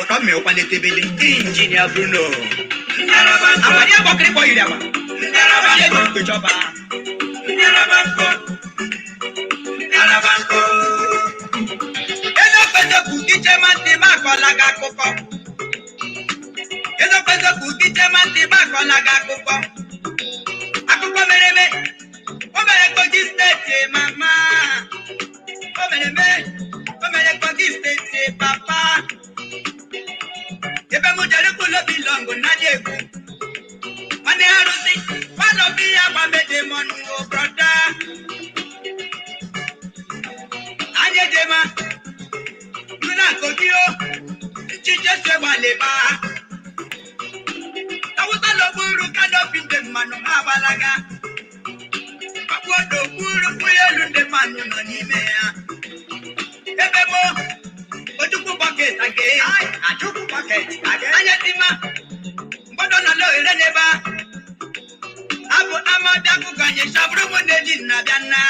Oto me opa netebele. Engineer Bruno. Abadi abokri boy ira wa. Abadi ego pejoba. Ezo pezo kukiche mati Makoola ga Akuko. Ezo pezo kukiche mati Makoola ga Akuko. Akuko mereme. O mere Kogi State mama. O mereme. O mere Kogi State papa. Ebe mu jere kulo bilongo na degu. Mane arusi. Wano bi abamede monu o brother. Anye dema. Luna Kogio. Chiche se wale ba. Tawuta lo buru kado pinde manu mabalaga. Pakuodo buru kuyelu nde manu no nimea. Ebe mo. Ojuku bucket again. Ajuku bucket again. Anye dima. Mbodo na lo ireneba. Abu amada kukanye shabru munedi na biana.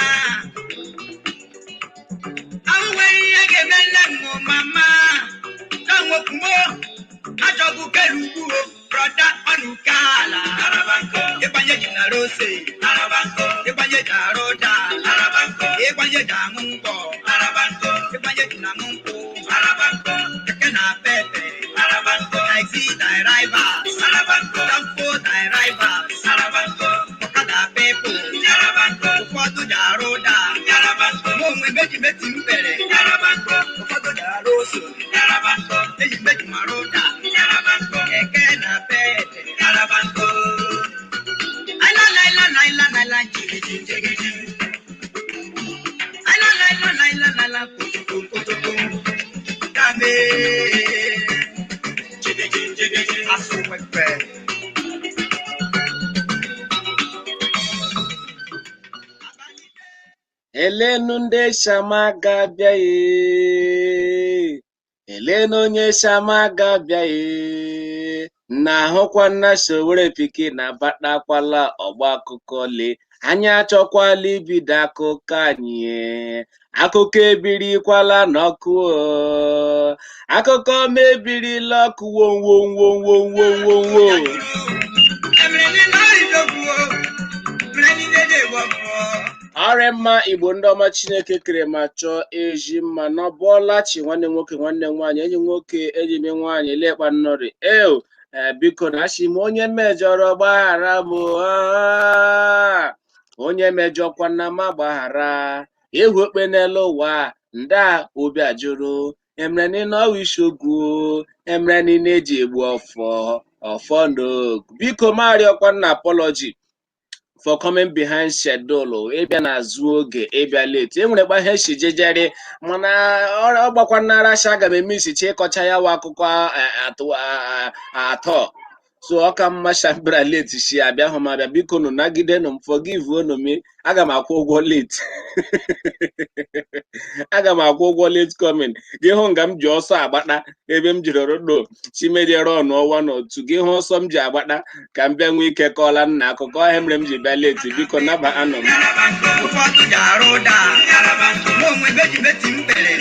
Awe yege melemo mama. Tango kumo. Ajogu kelugu brother Makoola. Ebanye jina rose. Ebanye jaroda. Ebanye jamungo. Ebanye jina mungo. Kekena pepe. Taxi driver. Tampo driver. Okada pepo. Ufodu jaroda. Mwe meji meti mpere. Ufodu jaroso. Eji meji maroda. Kekena pepe. Aila jigiji. Aila kutuku. Kame. Jigiji. Asuwekwe. Elenu ndị Chima ga-abịa ye. Elenu onye Chima ga-abịa ye. Na ahụkwa nna Sowore piki na batakwala ọgba akụkọ le. Anyị achọkwala ibido akụkọ anyị. Akụkọ ebirikwala n'ọkụ. Akụkọ mebirila ọkụ wo. Ọrịa mma Igbo ndị ọma Chineke kere ma chọọ eji mma n'ọbụọla chi nwanne nwoke nwanne nwaanyị enyi nwoke enyi m nwaanyị lekpa nnọrị biko na achị m onye mejọrọ gbaghara m onye mejọkwa na ma gbaghara egwu okpe n'elu ụwa ndị a obi ajụrụ emere n'ọwa isiokwu emere niile eji egbu ọfọ n'ogu biko marịọkwa na apology for coming behind schedule ịbịa n'azụ oge ịbịa late enwerekwa ihe si jejere mana ọ gbakwa nara asha aga m eme isicha ịkọcha ya wa akụkọ atọ so ọ ka mma shambra late si abịa hụ m abịa biko nụ nagide nụ m forgive unu me aga m akwụ ụgwọ late aga m akwụ ụgwọ late coming gị hụ nga m ji ọsọ agbata ebe m jiri rodo chimejere ọnụ ọnwa n'otu gị hụ ọsọ m ji agbata ka m bịa nwee ike kọọla nna akụkọ ọhịa mere m ji bịa late biko naba anọ m Ụfọdụ jaroda. Mwe meji meti mpere.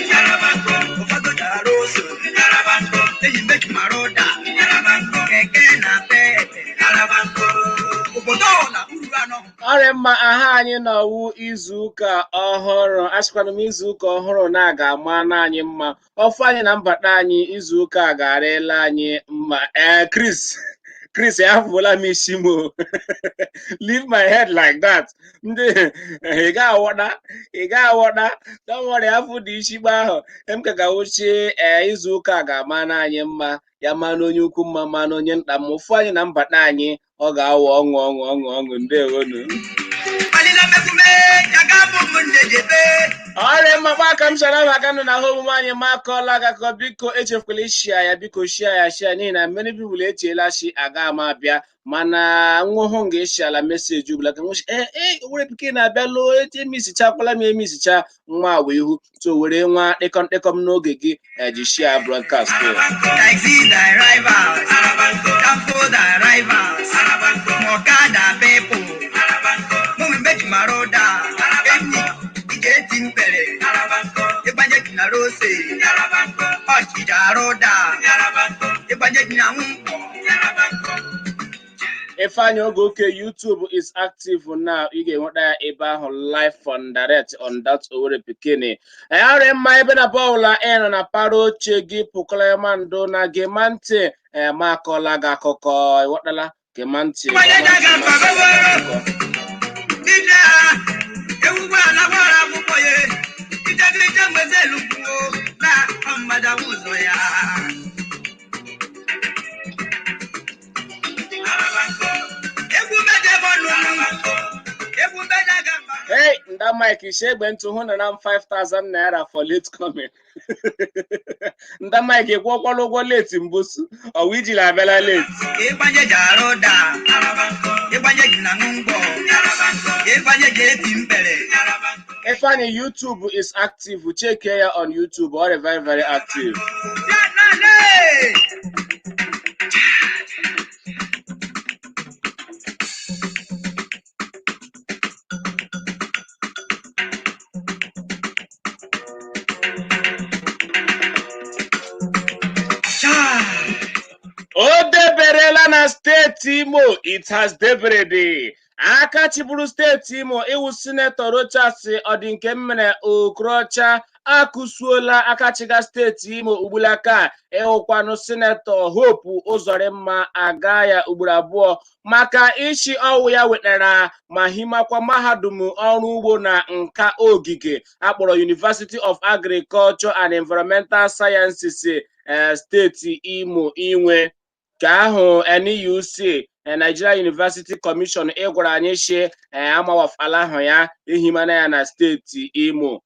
Ụfọdụ jaroso. Eji meji maroda. Keke na pepe. Obodo na uru anọ. ọrịa mma aha anyị nọwu izu ụka ọhụrụ asịkwana m izu ụka ọhụrụ na-aga ama n'anyị mma ọfụ anyị na mbata anyị izu ụka garịla anyị mma Chris afụla m isi m leave my head like that ndị ị ga-awọda don't worry afụ dị isi gba ahụ m ka ga-awụchie izu ụka ga-ama n'anyị mma ya ma na onye ukwu mma ma na onye nta m ụfụ anyị na mbata anyị ọ ga-awụ ọṅụ ndewonu ọrịa mmakpa aka m chara maka nọ na ahụ omume anyị Makoola gakọ biko echefukwala ishia ya biko shia ya n'ihi na many people echiela shi aga ama abịa mana nwụhụ ga-eshiala meseji ụbụla ka nwụchi were pikin na-abịa lụọ emisichakwala m emisicha nwa awa ihu so were nwa dịkọm n'oge gị eji shia broadcast Ifeanyi Ogoke, YouTube is active now. You get what live on direct on that Owerri Pikini. I remember ebe na Paula na paro chegi pukole mando na gemante Makoola ga akụkọ ịghọtala gemante. Hey, that mic is shaking to 105,000 naira for late coming. That mic is walk late in Busu or we la bella late. If any YouTube is active, we check here on YouTube or very, very active. O deberela na steeti Imo, it has deberede. Aka chiburu steeti Imo, iwu Senator Rochas Odinkemmere Okorocha akụsuola aka chiga steeti Imo ugbulaka ịhụkwanụ Senator Hope Uzodimma aga ya ugboro abụọ maka ishi ọwụ ya wetara ma himakwa mahadum ọrụ ugbo na nka ogige akpọrọ University of Agriculture and Environmental Sciences steeti Imo inwe ka ahụ NUC Nigeria University Commission ịgwara anyị shi amawafala ahụ ya ihimana ya na steeti Imo.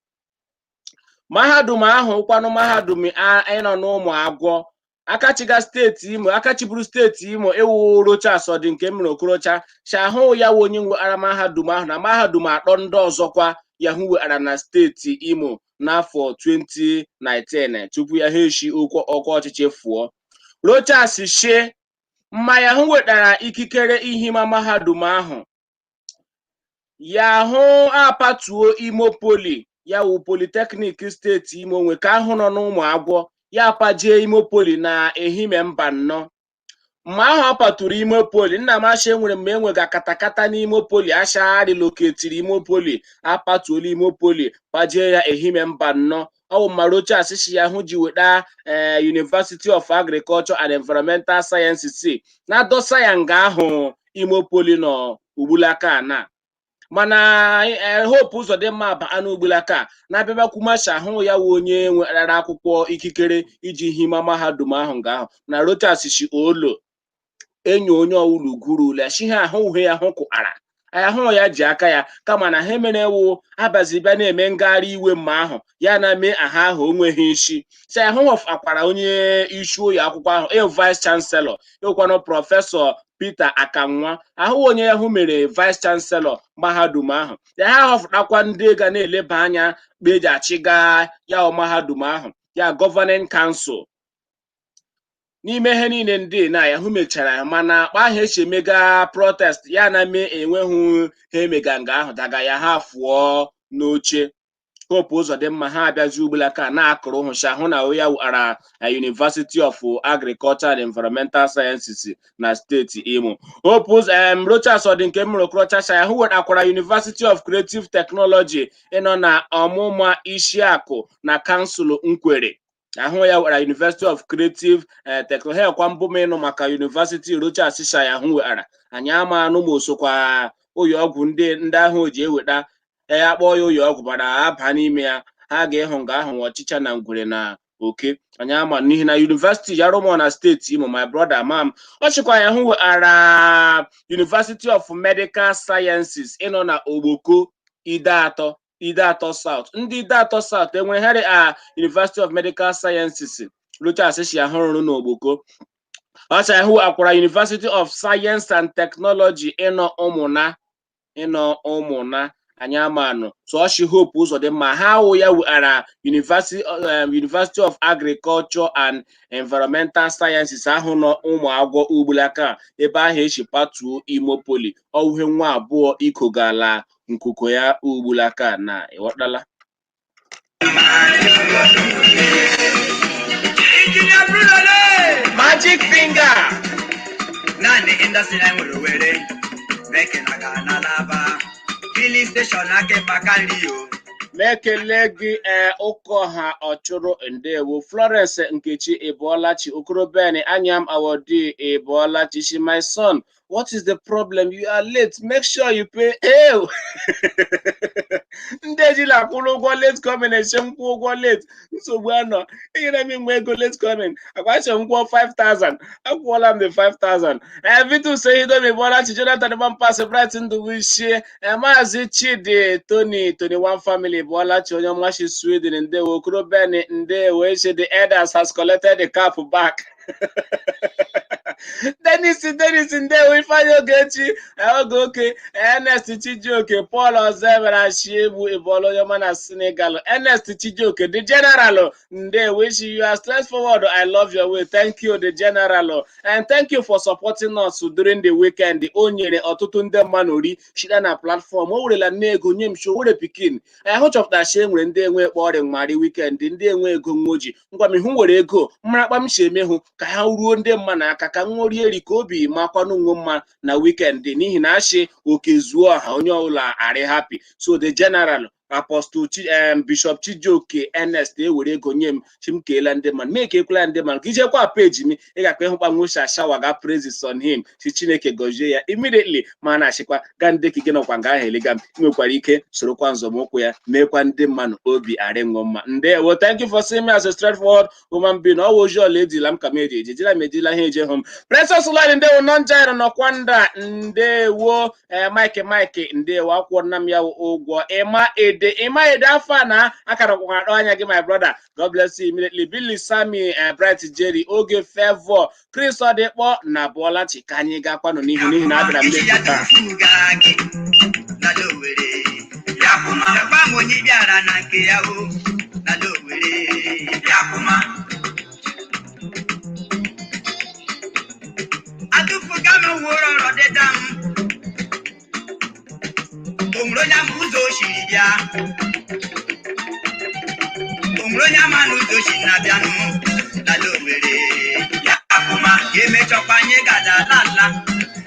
Mahadum ahụ kwanụ mahadum ịnọ n'ụmụ agwọ akachiga steeti Imo akachiburu steeti Imo ewu Rochas Odinkemmere Okorocha shahụ ya onye nwe mahadum ahụ na mahadum atọ ndị ọzọkwa yahu weara na steeti Imo n'afọ 2019 tupu ya ha eshi ọkwa ọchịchị fụọ. Rochas she mmanya hụ wetara ikikere ihima mahadum ahụ ya hụ apatuo Imo Poly ya wụ Polytechnic steeti Imo nwe ka ahụ nọ n'ụmụ agwọ ya apajie Imo Poly na ehime mba nnọ mma ahụ apaturu Imo Poly nna m asha enwere mgbe enwega katakata n'Imo Poly asha relocatiri Imo Poly apatuola Imo Poly pajie ya ehime mba nnọ ọwụ ma Rochas shi ya hụ ji weta University of Agriculture and Environmental Sciences na dosa ya nga ahụ Imo Poly nọ ugbulaka na mana Hope Uzodimma ba anụ ugbulaka na bịabakwumasha ahụ ya wụ onye nwere akwụkwọ ikikere iji hima mahadum ahụ nga ahụ na Rochas shi olo enyo onye ọwụlụ guru la shi ha ahụ uhe ya hụ kwụara ahụ ya ji aka ya kama na ha mere ewu abazi bịa na-eme ngagharị iwe mma ahụ ya na mee aha ahụ onweghị isi si ahụ akwara onye isi ụlọ akwụkwọ ahụ vice chancellor ịkwanụ prọfesọ Peter Akanwa ahụ onye ya hụ mere vice chancellor mahadum ahụ ya ha họfụtakwa ndị ga na-eleba anya kpeji achịga ya mahadum ahụ ya governing council n'ime ihe niile ndị na ya hụ mechara mana akpa ahụ echi emega protest ya na mee enweghị ha emega nga ahụ daga ya ha fụọ n'oche. Hope Uzodimma ha abịazi ugbulaka na-akụrụ hụcha hụ na ya wara University of Agriculture and Environmental Sciences na steeti Imo. Hope Rochas Odinkemmere Okorocha ya hụ wetakwara University of Creative Technology ịnọ na ọmụma Isiakụ na kansụl Nkwere ahụ ya wara University of Creative Technology kwa mbụ menụ maka University Rochas sha ya hụ wara anyị ama anụ ma osokwa ụyọ ọgwụ ndị ahụ ji eweta akpọ ya ụyọ ọgwụ bara aba n'ime ya ha ga-ịhụ nga ahụ ọchịcha na ngwere na oke anyị ama n'ihi na University ya rụmọ na steeti Imo my brother mam ọ chịkwa ya hụ ara University of Medical Sciences ịnọ na Ogboko Ide-Atọ South ndị Ide-Atọ South enweghị University of Medical Sciences Rochas shi ahụ rụrụ n'Ogboko ọcha ya hụ akwara University of Science and Technology ịnọ ụmụna anyị amanụ so she Hope Uzodimma ha wụ ya wara University of Agriculture and Environmental Sciences ahụ nọ ụmụ agwọ ugbulaka ebe ahụ echi patuo Imo Poly ọwụhe nwa abụọ ikogala nkuko ya ugbulaka na ịghọtala. Magic finger industry na nwere were meke na ga na laba filling station ake pakali o mekele gị ụkọha ọchụrụ ndewo Florence Nkechi Ebolachi Okorobeni Anyam Awodi Ebolachi she my son what is the problem you are late make sure you pay ndị ejila akwụrụ ụgwọ late coming eche nkwụ ụgwọ late nsogbu anọ enyere m nwe ego late coming akwache nkwụọ 5,000 akwụọla m the 5,000 Vitus Ehidomi Ebolachi Jonathan Bampasi Bright Ndubuishi Mazi Chidi Tony 21 family Ebolachi onye ọmachi Sweden ndewo Okorobeni ndewo eche the elders has collected the cap back Dennis ndewo Ifeanyi Ogechi Oge Ernest Chijioke Paul Ozeberachi Egbu Ebola onye ọma na Senegal Ernest Chijioke the general ndewo wish you are straightforward I love your way thank you the general and thank you for supporting us during the weekend o nyere ọtụtụ ndị mmadụ ori shida na platform o werela nne ego nye m show were pikin hụ chọpụtara shi enwere ndị enwe kpọrị mmarị weekend ndị enwe ego nwoji ngwa m ihu were ego mmarakpa m shi emehụ ka ha ruo ndị mma n'aka ka nwori eri ka obi makwanụ nwe mma na weekend n'ihi na ashị oke zuo ọha onye ọbụla arị happy so the general Apostle Bishop Chijioke Ernest ewere ego nye m chim keela ndị mmadụ mee ka ekwela ndị mmadụ ka ijekwa peji m ị ga-akpa ịhụkwa nwụcha shawa ga praises on him si Chineke gọzie ya immediately ma na-achịkwa ga ndị ka gị nọkwa nga ahụ eliga m nwekwara ike sorokwa nzọmụkwụ ya meekwa ndị mmadụ obi arị ṅụọ mma ndewo thank you for seeing me as a straightforward woman being ọwụ ojiọla ejila m ka m eji ejila m ejila ihe eje hụ m Precious Lord ndewo nọnjaịra nọkwa nda ndewo Mike ndewo akwụọ nna m ya ụgwọ ịma ede afọ na akara kwakwadọ anya gị my brother God bless you immediately Billy Sammy Bright Jerry Oge Favor Chris Odikpo na Bolachi ka anyị gakwanụ n'ihi na abịara Omronya muzo shiribia Omronya manuzo shinabianu Lalowere Yakuma Yeme chopanye gada lala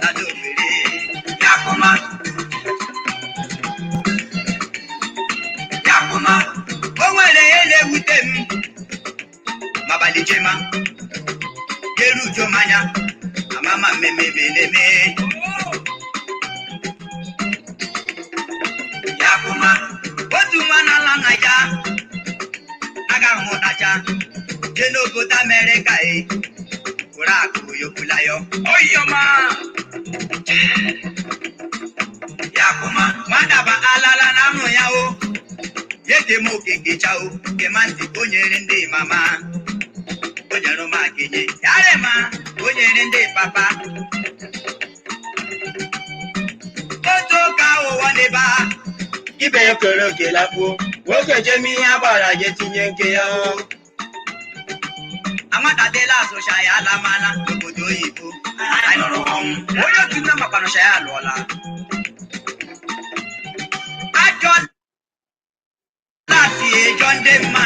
Lalowere Yakuma Owere ele wutem Mabali Chima Geru Jomanya Amama meme otu nwana ala na ya aga hụtacha je n'obodo Amerịka kwụrụ akụ yokwulayo oyoma Yakuma madaba alala na amụ ya o yedem okekecha o kemanti onyere ndị mama onyere ụmụakenye yarema onyere ndị papa otu ka ụwa n'ebe a ibe ya kere oke lakpuo nwoke jem ihe agbara je tinye nke ya amatatela asụcha ya alamala n'obodo oyibo anyị nụrụ ọnwụ onye otu nne makwanụcha ya alụọla ajọ lati ejọ ndị mma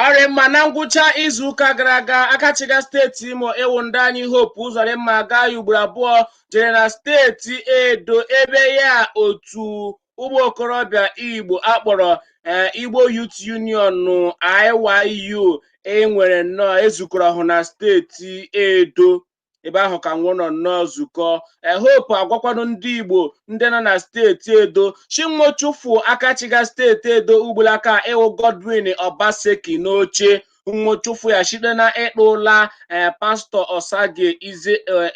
ọrị mma na ngwụcha izuụka gara aga akachiga steeti Imo ewu ndị anyị Hope Uzodimma gaa ya ugboro abụọ jere na steeti Edo ebe ya otu ụmụ okorobịa Igbo akpọrọ Igbo Youth Union IYU enwere nnọọ ezukọrọ ọhụụ na steeti Edo ebe ahụ ka nwụ nọ nnọọ zukọ Hope agwakwanụ ndị Igbo ndị nọ na steeti Edo Chinwochufu akachiga steeti Edo ugbulaka ewu Godwin Obaseki n'oche Nwochufu ya site na ịkpụla pastọ Osage Ize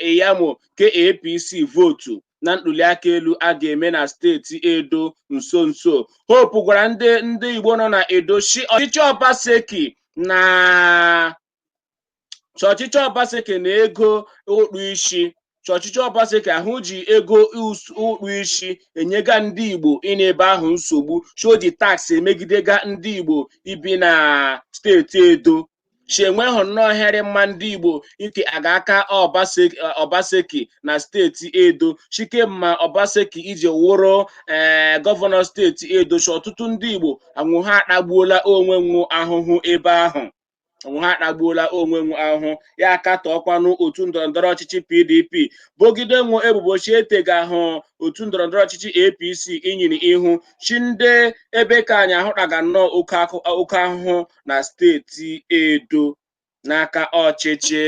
Eyamo ke APC votu na ntuliaka elu a ga-eme na steeti Edo nso Hope gwara ndị Igbo nọ na Edo ọchịchị Obaseki na ego okpu isi ọchịchị Obaseki ahụ ji ego okpu isi enyega ndị Igbo n'ebe ahụ nsogbu shoji tax emegidega ndị Igbo ibi na steeti Edo enweghị nnọọ here mma ndị Igbo ike aga aka Obaseki na steeti Edo Chikemma Obaseki ije wụrụ gọvanọ steeti Edo ọtụtụ ndị Igbo anwụ ha akpagbuola onwe nwụ ahụhụ ebe ahụ onwe ha akpagbuola onwe nwe ahụ ya akatọọkwanụ otu ndọrọndọrọ ọchịchị PDP bogide nwe ebubo chietega ahụ otu ndọrọndọrọ ọchịchị APC inyiri ihu chi ndị ebe ka anyị ahụtaga nnọọ oke ahụhụ na steeti Edo n'aka ọchịchị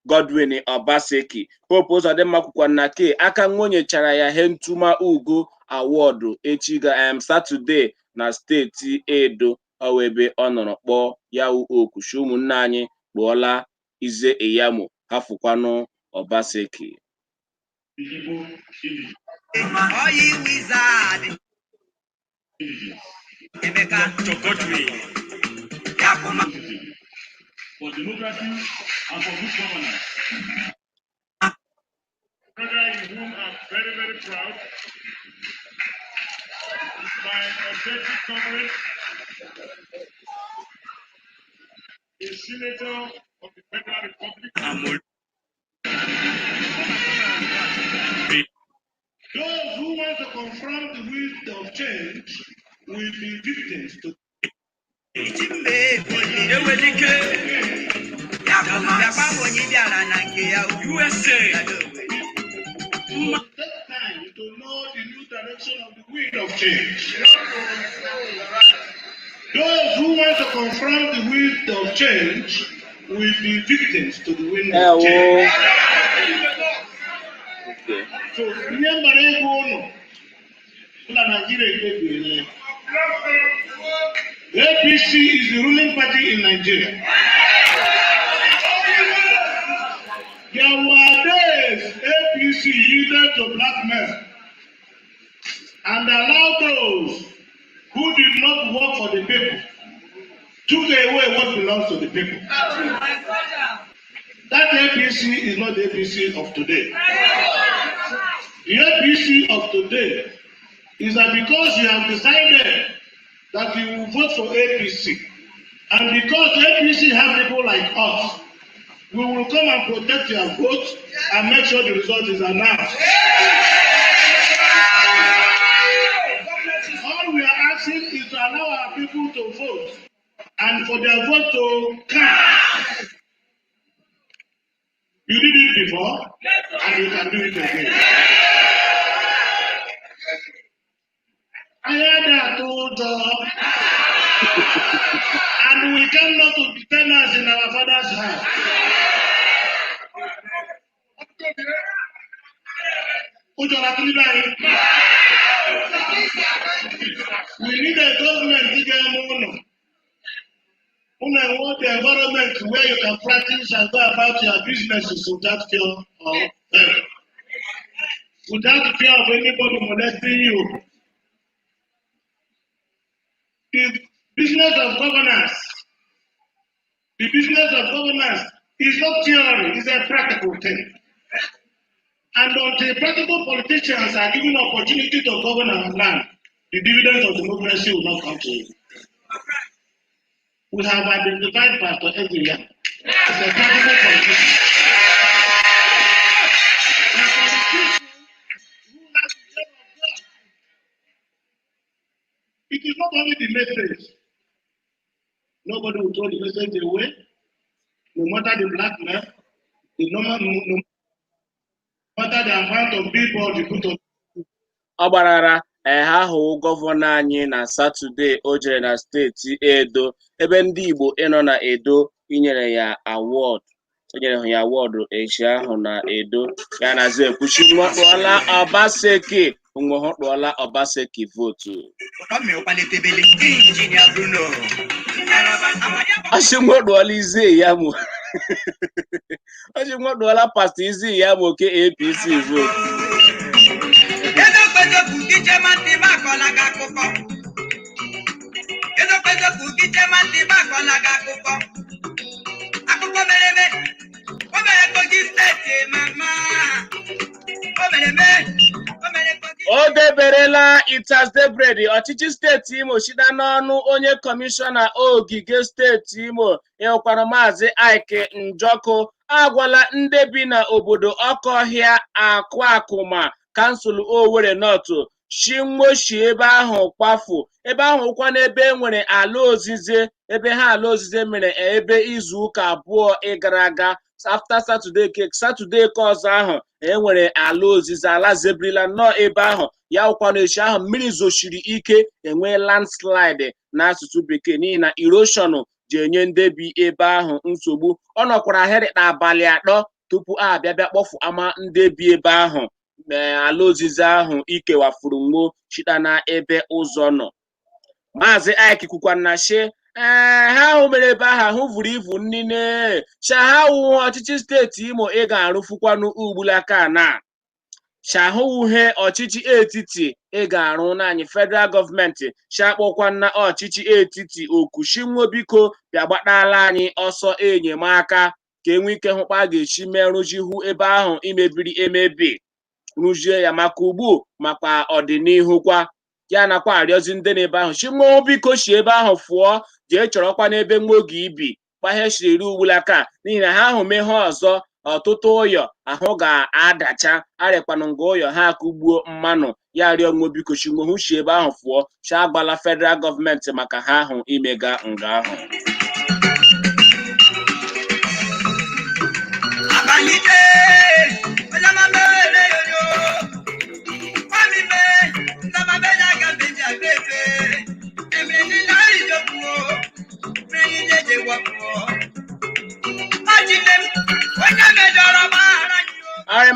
Godwin Obaseki. Hope Uzodimma kwukwa na ke aka nwonyechara ya Hentuma Ugo awọdụ echi ga Satọde na steeti Edo ebe ọ nọrọ kpọọ ya okushi ụmụnne anyị kpụọla Ize Eyamo hafụkwanụ Obaseki. Oyi wizard. Emeka Godwin. Yakuma. For democracy and for good governance. Brother, in whom I'm very, very proud. My objective comrade, a senator of the Federal Republic. Those who want to confront the wind of change will be victims to USA. Take time to know the new direction of the wind of change. Those who want to confront the wind of change will be victims to the wind of change. So remember, Nigeria. APC is the ruling party in Nigeria. There were days APC yielded to black men and allowed those who did not work for the people took away what belongs to the people. That APC is not the APC of today. The APC of today is that because you have decided that you will vote for APC, and because APC have people like us, we will come and protect your vote and make sure the result is announced. All we are asking is to allow our people to vote and for their vote to count. You did it before, and you can do it again. I heard that old and we cannot be tenants in our father's house. We need a government to get more. Want the environment where you can practice and go about your businesses without fear of without fear of anybody molesting you. The business of governance is not theory, it's a practical thing. And until practical politicians are given opportunity to govern our land, the dividends of democracy will not come to you. We have identified Pastor Ezria as a practical politician. It is not only the message. Nobody will throw the message away, no matter the black man, no matter the amount of people you put on. Ọ gbarara ha hụ gọvanọ anyị na Satọde o jere na steeti Edo ebe ndị Igbo ịnọ na Edo inyere ya awọdụ echi ahụ na Edo ya na-azụ ekwuchi nwakpọọla Obaseki nwehọkpọọla Obaseki votu. Ọchịnwekpọọla Ize Eyamo ọchịnwekpọọla Pastọ Ize Eyamo ke APC votu. O deberela Itasdebred ọchịchị steeti Imo shida n'ọnụ onye kọmishọna ogige steeti Imo ịhụkwara Mazi Ike Njọkụ agwala ndị bi na obodo Ọkọhịa Akụakụma kansụl Owerri North Chinwoshi ebe ahụ kwafu ebe ahụ ụkwa n'ebe enwere ala ozize ebe ha ala ozize mere ebe izu ụka abụọ ịgara aga after Saturday ka ọzọ ahụ enwere ala ozize ala zebrila nnọọ ebe ahụ ya ụkwana echi ahụ mmiri zochiri ike enwee landslide n'asụsụ bekee n'ihi na erosion ji enye ndị bi ebe ahụ nsogbu. Ọ nọkwara ahịrị n'abalị 3 tupu a bịa kpọfụ ama ndị bi ebe ahụ ala ozize ahụ ikewafuru nwo chita na ebe ụzọ nọ. Maazị Ike kwukwana shi ha ahụ mere ebe ahụ vuru ivu nnine shahawụ ọchịchị steeti Imo ị ga-arụfukwanụ ugbulaka na shahụhe ọchịchị etiti ị ga-arụ n'anyị federal gọọmenti shakpọkwana ọchịchị etiti okushinwo biko bịa gbatala anyị ọsọ enyemaka ka enwe ike hụkwa a ga-echi merụjihu ebe ahụ imebiri emebi rụzie ya maka ugbu makwa ọdịnihu kwa ya nakwa arịọzi ndị n'ebe ahụ chinwo biko si ebe ahụ fụọ jee chọrọkwa n'ebe nwoge ibi kwahe shiri ugbulaka n'ihi na ha ahụ meghe ọzọ ọtụtụ ụyọ ahụ ga-adacha arịkwanụ nga ụyọ ha akụgbuo mmanụ ya rịọ nwo biko chinwo hụ si ebe ahụ fụọ cha agbala federal gọọmenti maka ha ahụ imega nga ahụ.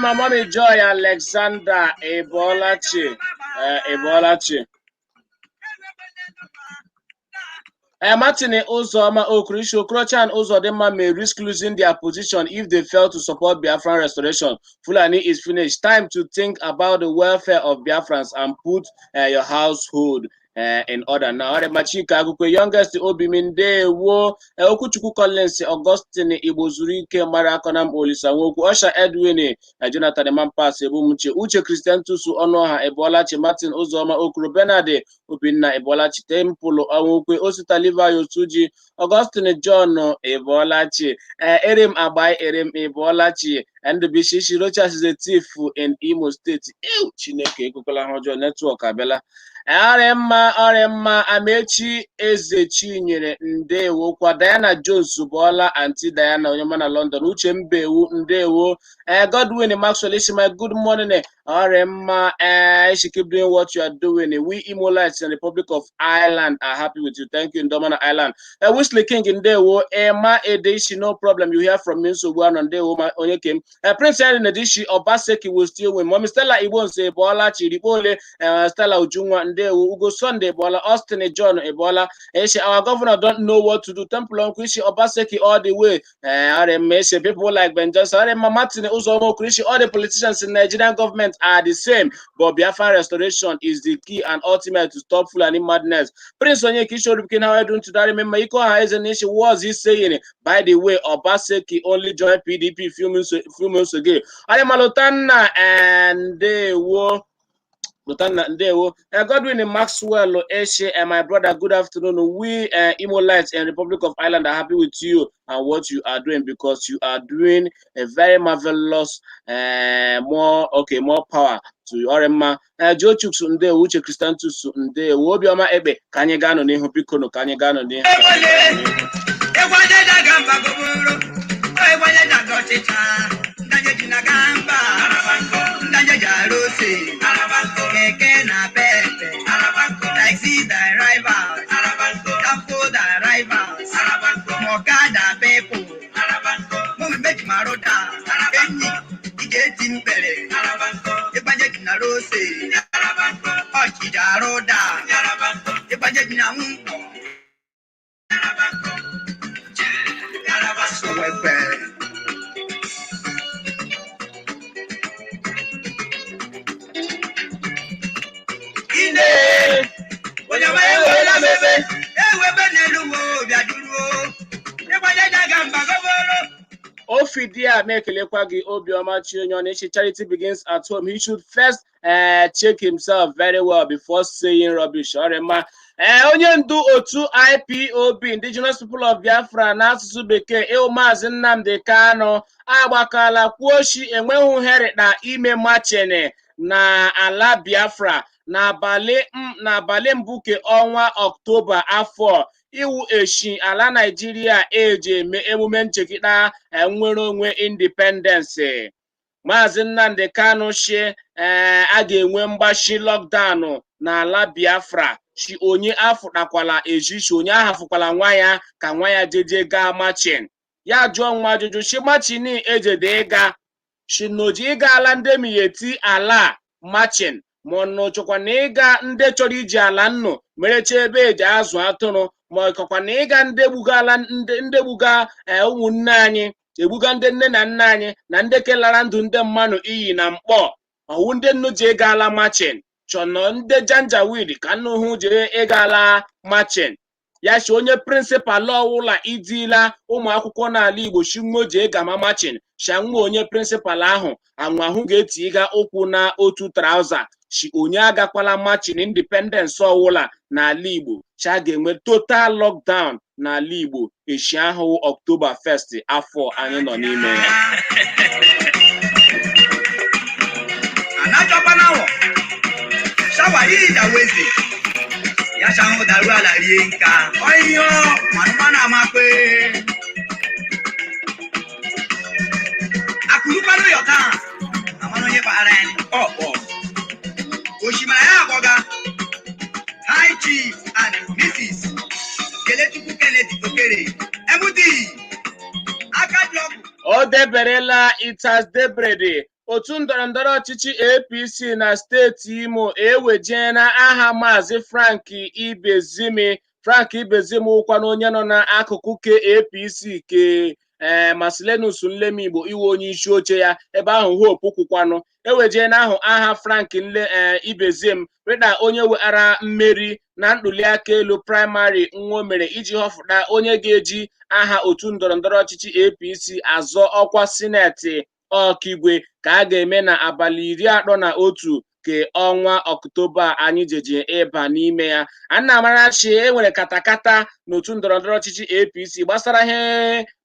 My mommy Joy Alexander Ebolachi. Martin Uzoma Okrishi Okrocha and Uzodema may risk losing their position if they fail to support Biafran restoration. Fulani is finished. Time to think about the welfare of Biafrans and put your household in order. Now, Machika Akuko youngest Obiminde wo Okuchuku Collins Augustine Ibozurike Marakonam Olisa Woku Osha Edwin Jonathan Mampas Ebumuche Uche Christian Tusu Onoha Ebolachi Martin Uzoma Okro Benade Ubina Ebolachi Tempolo Awokwe Osita Liva Yosuji Augustine John Ebolachi Erim Abai Erim Ebolachi and the Bishishi Rochas is a thief in Imo State. Ew Chineke Kukola Hojo Network Abela. Aremma Amechi Ezechinyere ndewo kwa Diana Jones Bola Auntie Diana Onyemana London Uche Mbewu ndewo Godwin Maxwell Ishima good morning Aremma she keep doing what you are doing. We Imolites in the Republic of Ireland are happy with you. Thank you Ndomana Island. Wesley King ndewo Emma Edeshi no problem you hear from me so one ndewo Onyekem Prince Henry Nedishi Obaseki will still win. Mommy Stella Ibon say Bola Chiribole Stella Ujungwa Ugo Sunday Ebola, Austin John Ebola. Our governor don't know what to do. Temple Krishi Obaseki all the way. People like Ben Johnson, Martin Uzomo Krishi, all the politicians in Nigerian government are the same. But Biafran restoration is the key and ultimate to stop Fulani madness. Prince Onyeki Shorukin, how I don't to that remember Iko Haizenation was he saying? By the way, Obaseki only joined PDP a few months ago. I am Malotana and they were Godwin Maxwell Eshe and my brother, good afternoon. We Imolites and Republic of Ireland are happy with you and what you are doing because you are doing a very marvelous more power to Orema. Joe Chuks Nde Uche Christian Tusu Nde Wobioma Ebe Kanyegano Neho Picono Kanyegano Neho. Keke na pepe, taxi the rivals, Campo the rivals, Mokada people, Mumbe Maroda, Kenny, get in Pere, the budget na Rose, Ochida Roda, the budget na Mumbo, Ofidia mekelekwa gị Obioma Chionyonishi charity begins at home. He should first check himself very well before saying rubbish. Orema onye ndu otu IPOB Indigenous People of Biafra n'asụsụ bekee Mazi Nnamdi Kanu agbakala kwuoshi enweghị here na ime machene na ala Biafra n'abalị mbụ nke ọnwa Ọktoba afọ iwu eshi ala Naijiria eji eme emume nchekita nnwere onwe independence. Maazị Nnamdi Kanu shi a ga-enwe mgbachi lockdown n'ala Biafra shi onye afụtakwala eji shi onye ahafụkwala nwa ya ka nwa ya jeje gaa machin. Ya jụọ nwa ajụjụ shi machin ejede ịga shi noji ịga ala ndị miyeti ala machin ma ọ nọchọkwa na ịga ndị chọrọ iji ala nnụ merecha ebe eji azụ atụrụ ma ọkọkwa na ịga ndị gbuga ụmụnne anyị egbuga ndị nne na nna anyị na ndị kelara ndụ ndị mmadụ iyi na mkpọ ọwụ ndị nnu ji ịgala machin chọnọ ndị janjawid ka nnu hụ jiri ịgala machin. Ya shi onye prịnsịpal ọwụla idila ụmụ akwụkwọ n'ala Igbo shinwo ji ịgama machin shanwa onye prịnsịpal ahụ anwahụ ga-eti ịga ụkwụ na otu trauza shi onye agakwala machin independence ọwụla n'ala Igbo cha ga-enwe total lockdown n'ala Igbo echi ahụ October 1st afọ anyị nọ n'ime ya. Anachọkwanawo shawa ija wezi ya shahu daru ala rie nka oyo manumana amakwe akulupalo yota amano ye parani oshimara ya agoga High Chief and Mrs. Kelechuku Kennedy Okere MD Akadlogu. O deberela Itas otu ndọrọndọrọ ọchịchị APC na steeti Imo ewejena aha Maazị Frank Ibezim ụkwana onye nọ n'akụkụ ke APC ke Marcellinus Nlemigbo iwe onye isi oche ya ebe ahụ Hope kwukwanụ ewejena ahụ aha Frank Ibezim rịda onye weara mmeri na ntuliaka elu praịmarị nwa mere iji họpụta onye ga-eji aha otu ndọrọndọrọ ọchịchị APC azọ ọkwa sineti Ọkigwe ka a ga-eme na abalị 31 ke ọnwa Ọktoba anyị jeje ịba n'ime ya. Anamarachi enwere katakata n'otu ndọrọndọrọ ọchịchị APC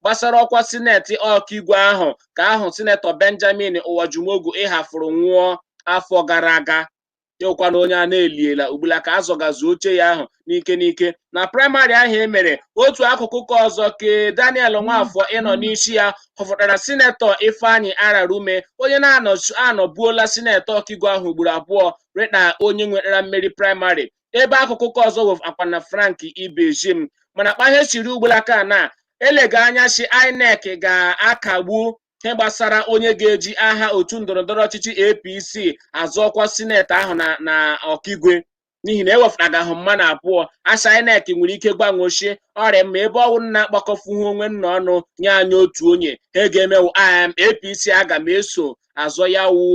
gbasara ọkwa sineti Ọkigwe ahụ ka ahụ sinetọ Benjamin Uwajumogu ịhafụrụ nwụọ afọ gara aga. Yokwana onye a na-eliela ugbula ka azọgazu oche ya ahụ n'ike na praịmarị ahụ emere otu akụkụ ka ọzọ ke Daniel Nwafọ ịnọ n'isi ya họfụtara sinetọ Ifeanyi Ararume onye na-anọbuola sinetọ Ọkigwe ahụ ugboro abụọ rịda onye nwetara mmeri praịmarị ebe akụkụ ka ọzọ wefakwana Frank Ibezim mana kpahe chiri ugbula ka na elega anya shi INEC ga-akagbu ihe gbasara onye ga-eji aha otu ndọrọndọrọ ọchịchị APC azọkwa sineti ahụ na Ọkigwe n'ihi na ewefụtagahụ mmanụ abụọ asa INEC nwere ike gbanwochie ọrịa mma ebe ọwụ na-akpakọfuhu onwe nna ọnụ nye anyị otu onye ha ga-emewu APC aga m eso azọ ya wu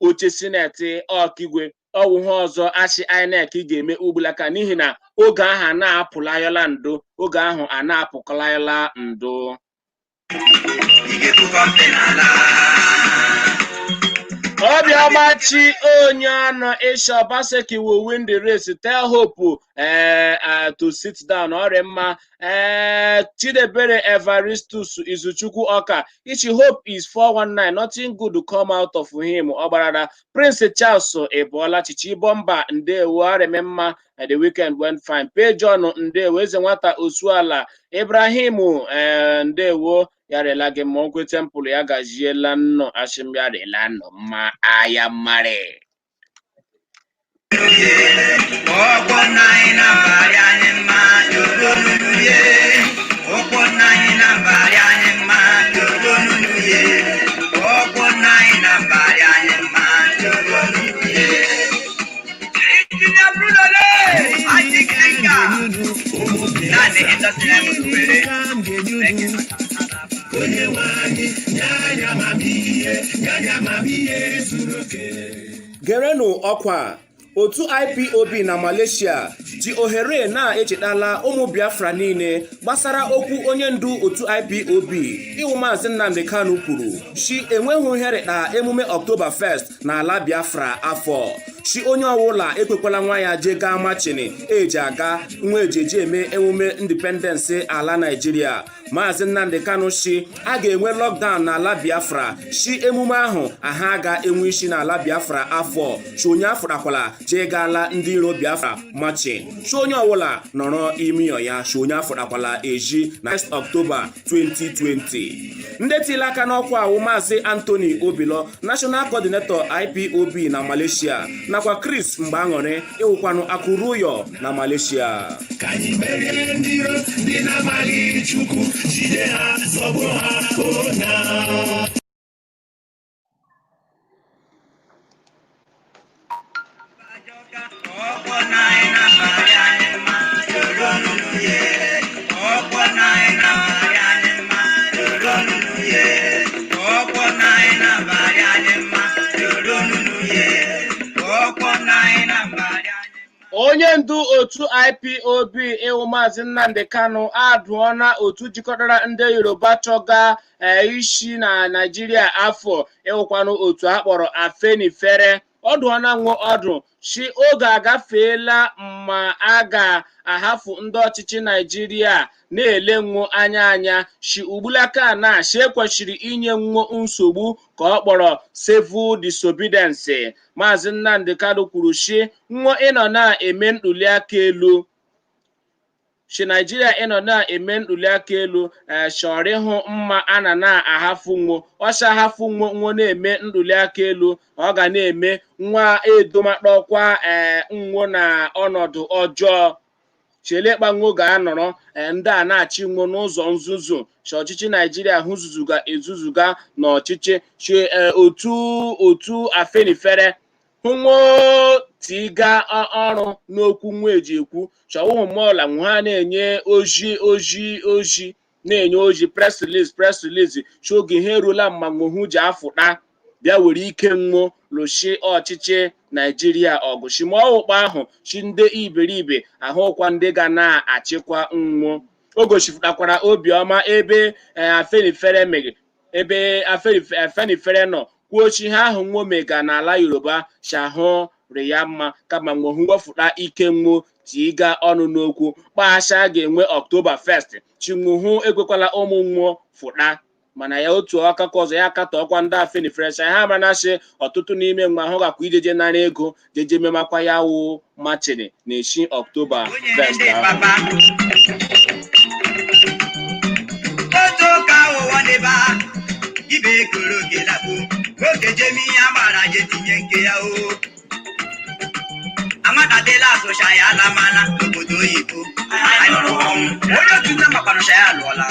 oche sineti Ọkigwe ọwụ ha ọzọ achị INEC ga-eme ugbulaka n'ihi na oge ahụ a na-apụlayala ndo oge ahụ a na-apụkalayala ndo. Obiọmachi onye ọnụ Isha Obaseki will win the race. Tell Hope to sit down. Ọrịa mma Chidebere Evaristus Izuchukwu Ọka Ichi Hope is 419. Nothing good to come out of him. Ọbarada Prince Charles Ebola Chichi Bomba ndewo ọrịa mma. The weekend went fine. Pejon ndewo eze nwata Osuala Ibrahim ndewo yarela gị ma okwe tempụl ya gajiela nnọ ashimyarela nnọ mma aya mare Gerenu ọkwa otu IPOB na Malaysia ji ohere na-echetala ụmụ Biafra niile gbasara okwu onye ndu otu IPOB iwu Maazị Nnamdi Kanu kwuru shi enweghị ohere emume October 1st n'ala Biafra afọ shi onye ọwụla ekwekwala nwa ya je gaa machini eji aga nwa ejeje eme emume independence ala Nigeria Maazị Nnamdi Kanu shi a ga-enwe lockdown n'ala Biafra shi emume ahụ aha ga-enwe isi n'ala Biafra afọ shi onye afụrakwala jee gaala ndị iro Biafra machi shi onye ọbụla nọrọ imiyo ya shi onye afụrakwala eji na 1 October 2020. Ndị tili aka n'ọkwa awụ Maazị Anthony Obilo National Coordinator IPOB na Malaysia nakwa Chris Mgbaṅụrị ịwụkwanụ Akuruyo na Malaysia. Onye ndu otu IPOB ịwụ Maazị Nnamdi Kanu adụọna otu jikọtara ndị Yoruba chọga isi na Nigeria afọ ịwụkwanụ otu akpọrọ Afenifere. Ọdụọna nwụ ọdụ shi oge agafeela ma a ga-ahafụ ndị ọchịchị Nigeria na-ele nwụ anya shi ugbulaka na shi ekwesịrị inye nwụ nsogbu ka ọ kpọrọ civil disobedience. Maazị Nnamdi Kanu kwuru shi nwụ ịnọ na-eme ntuliaka elu shi Nigeria ịnọ na-eme ntuliaka elu chọrọ ịhụ mma a na-ahafụ nwụ ọsha ahafụ nwụ na-eme ntuliaka elu ọ ga na-eme nwa edomakpọkwa nwụ na ọnọdụ ọjọọ chelekpanwo ga-anọrọ ndị a na-achị nwụ n'ụzọ nzuzu chi ọchịchị Nigeria hụzuzuga ezuzuga n'ọchịchị chi otu Afenifere hụnwo tiga ọrụ n'okwu nwa eji ekwu chọwụhụmola nwe ha na-enye oji na-enye oji press release chi oge ihe eruola mma nwehu ji afụta bịa were ike nwụ lụshi ọchịchị Nigeria ọgụ shi ma ọwụkpa ahụ chi ndị iberibe ahụkwa ndị ga na-achịkwa nwụ o gosipụtakwara obiọma ebe Afenifere mere ebe Afenifere nọ kwuo chi ha ahụ nwụ mega n'ala Yoruba shahụ ri ya mma kama nwehu wefụta ike nwụ tiga ọnụ n'okwu kpasha ga-enwe October 1st chinwuhu ekwekwala ụmụ nwụọ fụta mana ya otu aka ọzọ ya akatọ ọkwa ndị Afenifere ha manashi ọtụtụ n'ime mgbe ahụ gakwa ijeje nara ego jeje memakwa ya wụ machini na-eshi October 1st. Amadadela asosha ya alamala n'obodo oyibo onye otu nne makwanụcha ya alụọla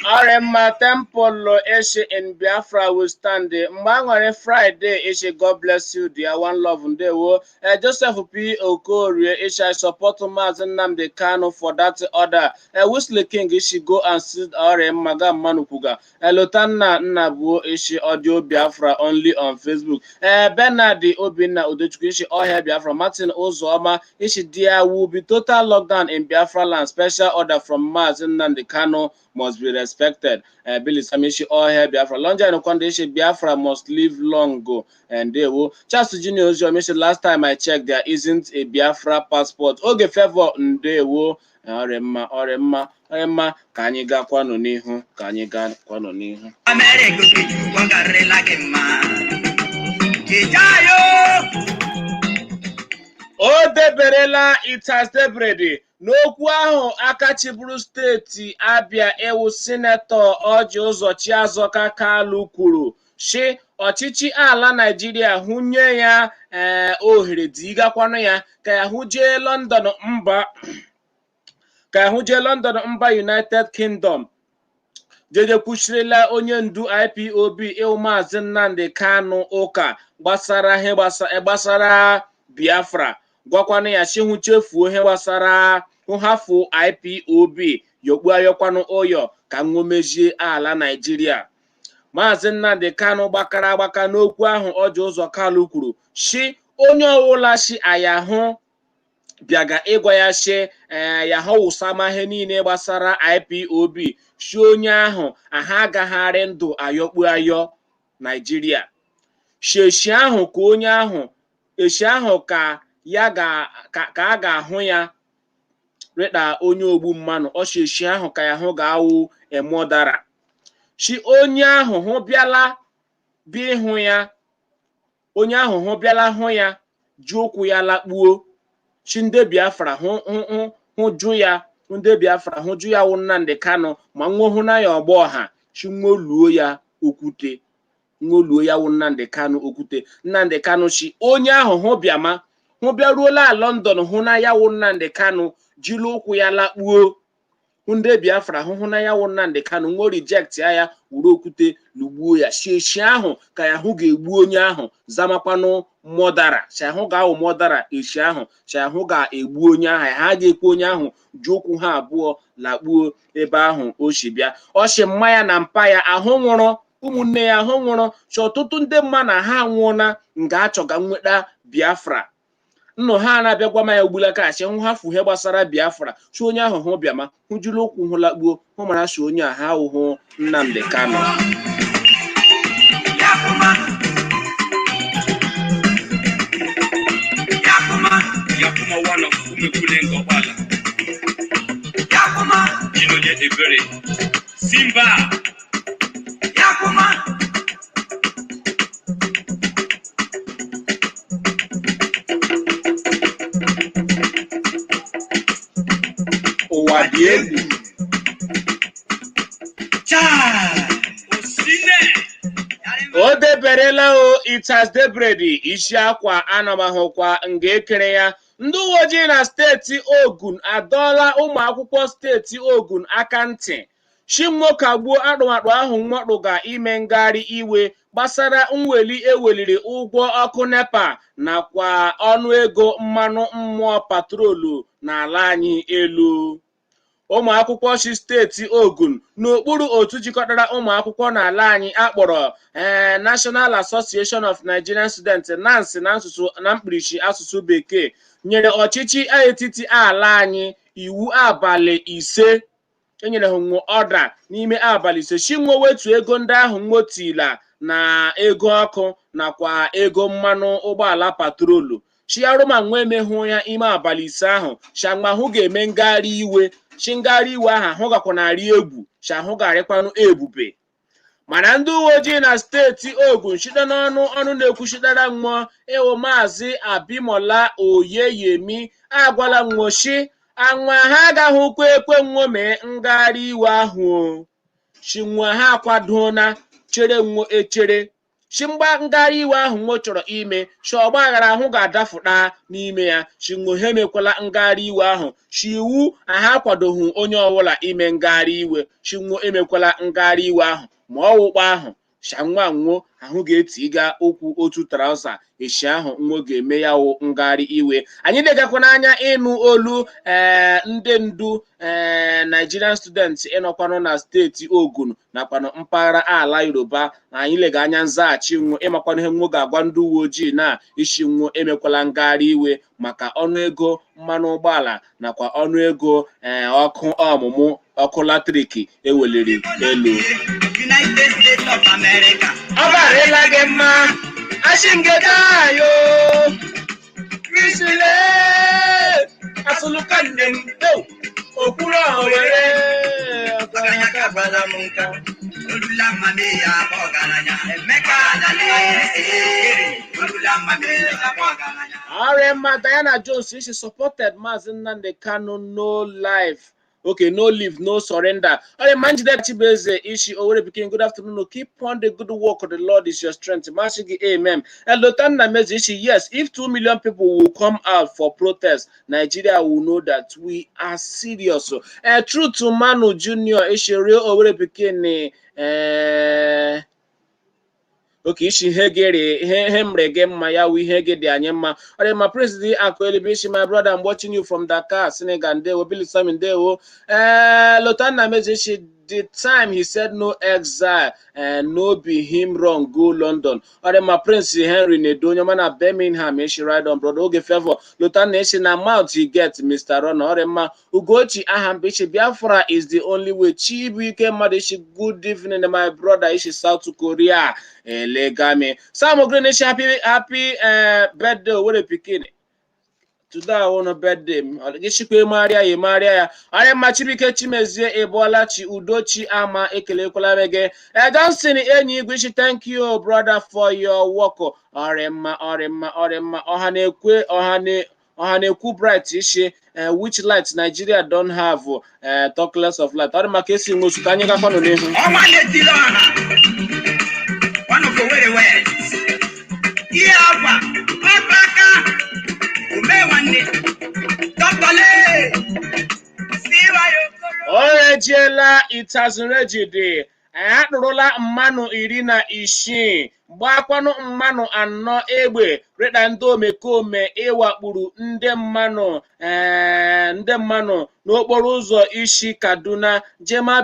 Arema Temple Eshe in Biafra will stand. Mbangware Friday Eshe, God bless you, dear one love ndewo. Joseph P. Okorie Eshe, I support Maazị Nnamdi Kanu for that order. Wesley King Eshe, go and sit Arema Manukuga. Lotanna Nnabuo Eshe, audio Biafra only on Facebook. Bernard Obinna Udechukwu Eshe, Ohia Biafra. Martin Ozuoma Eshe, there will be total lockdown in Biafra land. Special order from Maazị Nnamdi Kanu must be respected. Billy Samishi Ohia Biafra. Lonja and Kwandeshe Biafra must live long ago. And they will. Charles Junior Ojo, last time I checked, there isn't a Biafra passport. Oge favor they will. Orema, Kanyiga Kwano Nihu, Kanyiga Kwano Nihu. O deberela it has debredi. N'okwu ahụ akachiburu steeti Abia ewu sinetọ Ọji Ụzọ Chiazọka Kalụ kwuru shi ọchịchị ala Nigeria hụnye ya ohere digakwanụ ya ka ya hụjee London mba United Kingdom jeje kwuchirila onye ndu IPOB ewu Maazị Nnamdi Kanu ụka gbasara Biafra gwakwanụ ya chi hụ chefuo ihe gbasara nhafụ IPOB yokpu ayọkwanụ oyo ka nwomejie ala Nigeria. Maazị Nnamdi Kanu gbakara agbaka n'okwu ahụ Ọji Ụzọ Kalụ kwuru shi onye ọwụla shi ayahụ bịaga ịgwa ya shi yahụ wụsama ihe niile gbasara IPOB shi onye ahụ aha agagharị ndụ ayọkpu ayọ Nigeria. Sheshi ahụ ka onye ahụ eshi ahụ ka ya ka a ga-ahụ ya rịda onye ogbu mmanụ ọchịchị ahụ ka ya hụ ga-awụ emodara chi onye ahụ hụ bịala bịa ịhụ ya onye ahụ hụ bịala hụ ya ji ụkwụ ya lakpuo chi ndị Biafra hụ jụ ya ndị Biafra hụ jụ ya wụ Nnamdi Kanu ma nwohụ na ya ọgbọ ọha chi nwoluo ya okwute nwoluo ya wụ Nnamdi Kanu okwute Nnamdi Kanu chi onye ahụ hụ bịama hụ bịaruola London hụ na ya wụ Nnamdi Kanu jiri ụkwụ ya lakpuo ndị Biafra hụ na ya wụ Nnamdi Kanu nwo reject ya wuru okwute lugbuo ya sheshi ahụ ka ya hụ ga-egbu onye ahụ zamakwanụ modara chahụ ga-awụ modara echi ahụ chahụ ga-egbu onye ahụ ha ga-ekwu onye ahụ ji ụkwụ ha abụọ lakpuo ebe ahụ o si bịa ọchị mmanya na mpa ya ahụ nwụrụ ụmụnne ya ahụ nwụrụ chi ọtụtụ ndị mma na ha nwụọna nga achọga nweta Biafra nnụ ha na-abịa gwa m ya ogbula kachi hụ ha fuhe gbasara Biafra chi onye ahụ hụ bịama hụ jiri ụkwụ hụ lakpuo hụ mara chi onye a ha ahụhụ Nnamdi Kanu Yakuma one of Umekulengo Bala. Yakuma, you know get the very Simba. Yakuma. Owadielu. Cha. Osine. O deberela o it has debredi isi akwa anamahụkwa nga ekere ya ndị uwe ojii na steeti Ogun adọọla ụmụ akwụkwọ steeti Ogun aka ntị Chima kagbuo atụmatụ ahụ mwakpoga ime ngagharị iwe gbasara mweli eweliri ụgwọ ọkụ NEPA nakwa ọnụego mmanụ mmụọ patrolu n'ala anyị elu ụmụ akwụkwọ si steeti Ogun n'okpuru otu jikọtara ụmụ akwụkwọ n'ala anyị akpọrọ National Association of Nigerian Students NANS na mkpirisi asụsụ bekee nyere ọchịchị etiti ala anyị iwu abalị ise enyere ha ọda n'ime abalị ise Chinwe wetu ego ndị ahụ nwotila na ego ọkụ nakwa ego mmanụ ụgbọala patrolu chiarụma nwe emehụ ya ime abalị ise ahụ changmahụ ga-eme ngagharị iwe ngagharị iwe ahụ ahụ gakwanarị egwu chahụ garịkwanụ ebube mana ndị uwe ojii na steeti Ogun site n'ọnụ na-ekwuchitara mmụọ ewo Maazị Abimola Oyeyemi agwala nwochi anwa ha agaghịkwa ekwe nwome ngagharị iwe ahụ chinwe ha akwadona chere nwo echere chimgba ngagharị iwe ahụ nwo chọrọ ime ọgba aghara ahụ ga-adafụta n'ime ya chinwe ha emekwala ngagharị iwe ahụ iwu ha akwadoghị onye ọbụla ime ngagharị iwe chinwe emekwala ngagharị iwe ahụ ma ọwụkpa ahụ shanwa nwo ahụ ga-etiga okwu otu trauza echi ahụ nwo ga-eme ya wụ ngagharị iwe anyị legakwa n'anya ịnụ olu ndị ndu Nigerian students ịnọkwanụ na steeti Ogun nakwanụ mpaghara ala Yoruba anyị lega anya nzaghachi nwo ịmakwanụ ihe nwo ga-agwa ndị uwe ojii na isi nwo emekwala ngagharị iwe maka ọnụego mmanụ ụgbọala nakwa ọnụego ọkụ ọmụmụ ọkụ latrik eweliri elu United States of America. Ọbarịla gị mma ashingetayo Krisile asụlụka nne m okwuru were Ọgaranya ka gwara m nka. Olula mmame ya bụ ọgaranya. Emeka adale olula mmame ya bụ ọgaranya. Ọrịa Diana Jones she supported Mazi Nnamdi Kanu no life. Okay, no leave, no surrender. All right, Manjide Chibeze, Ishi, Owere Pikin, good afternoon. Keep on the good work of the Lord is your strength. Mashigi, amen. And Lotana Mezi, Ishi, yes, if 2 million people will come out for protest, Nigeria will know that we are serious. True to Manu Junior, Ishi, real Owere Pikin, okay, she hegere him reggae maya we hege de anyema. All my president Akuko, my brother, I'm watching you from Dakar, Senegal, and they will be listening there. Lotana message the time he said no exile and no be him wrong go London. All my prince Henry Nedonia man at Birmingham, she ride on brother. Okay, favor Lotana nation amount he get Mr. Ron. All my Ugochi Aham Bishi Biafra is the only way. Chibi came Madishi. Good evening, my brother. Ishi South Korea. Legame. Sam Green happy birthday. What a bikini. today I want a birthday. Gishikwe Maria, ye Maria. I am Machibike Chimezie, Ebola Chi Udochi Ama Ekelekola Mege. I don't see any wish. Thank you, brother, for your work. Orema, Ohanekwu bright ishi. Which light Nigeria don't have? Talk less of light. Orema kesi musukanyega kono nehu. One of the very words. Yeah, Orejiela itazurejide akpụrụla mmanụ 16 gbakwanụ mmanụ 4 egbe rịda ndị omekome ịwakpuru ndị mmanụ n'okporo ụzọ isi Kaduna jema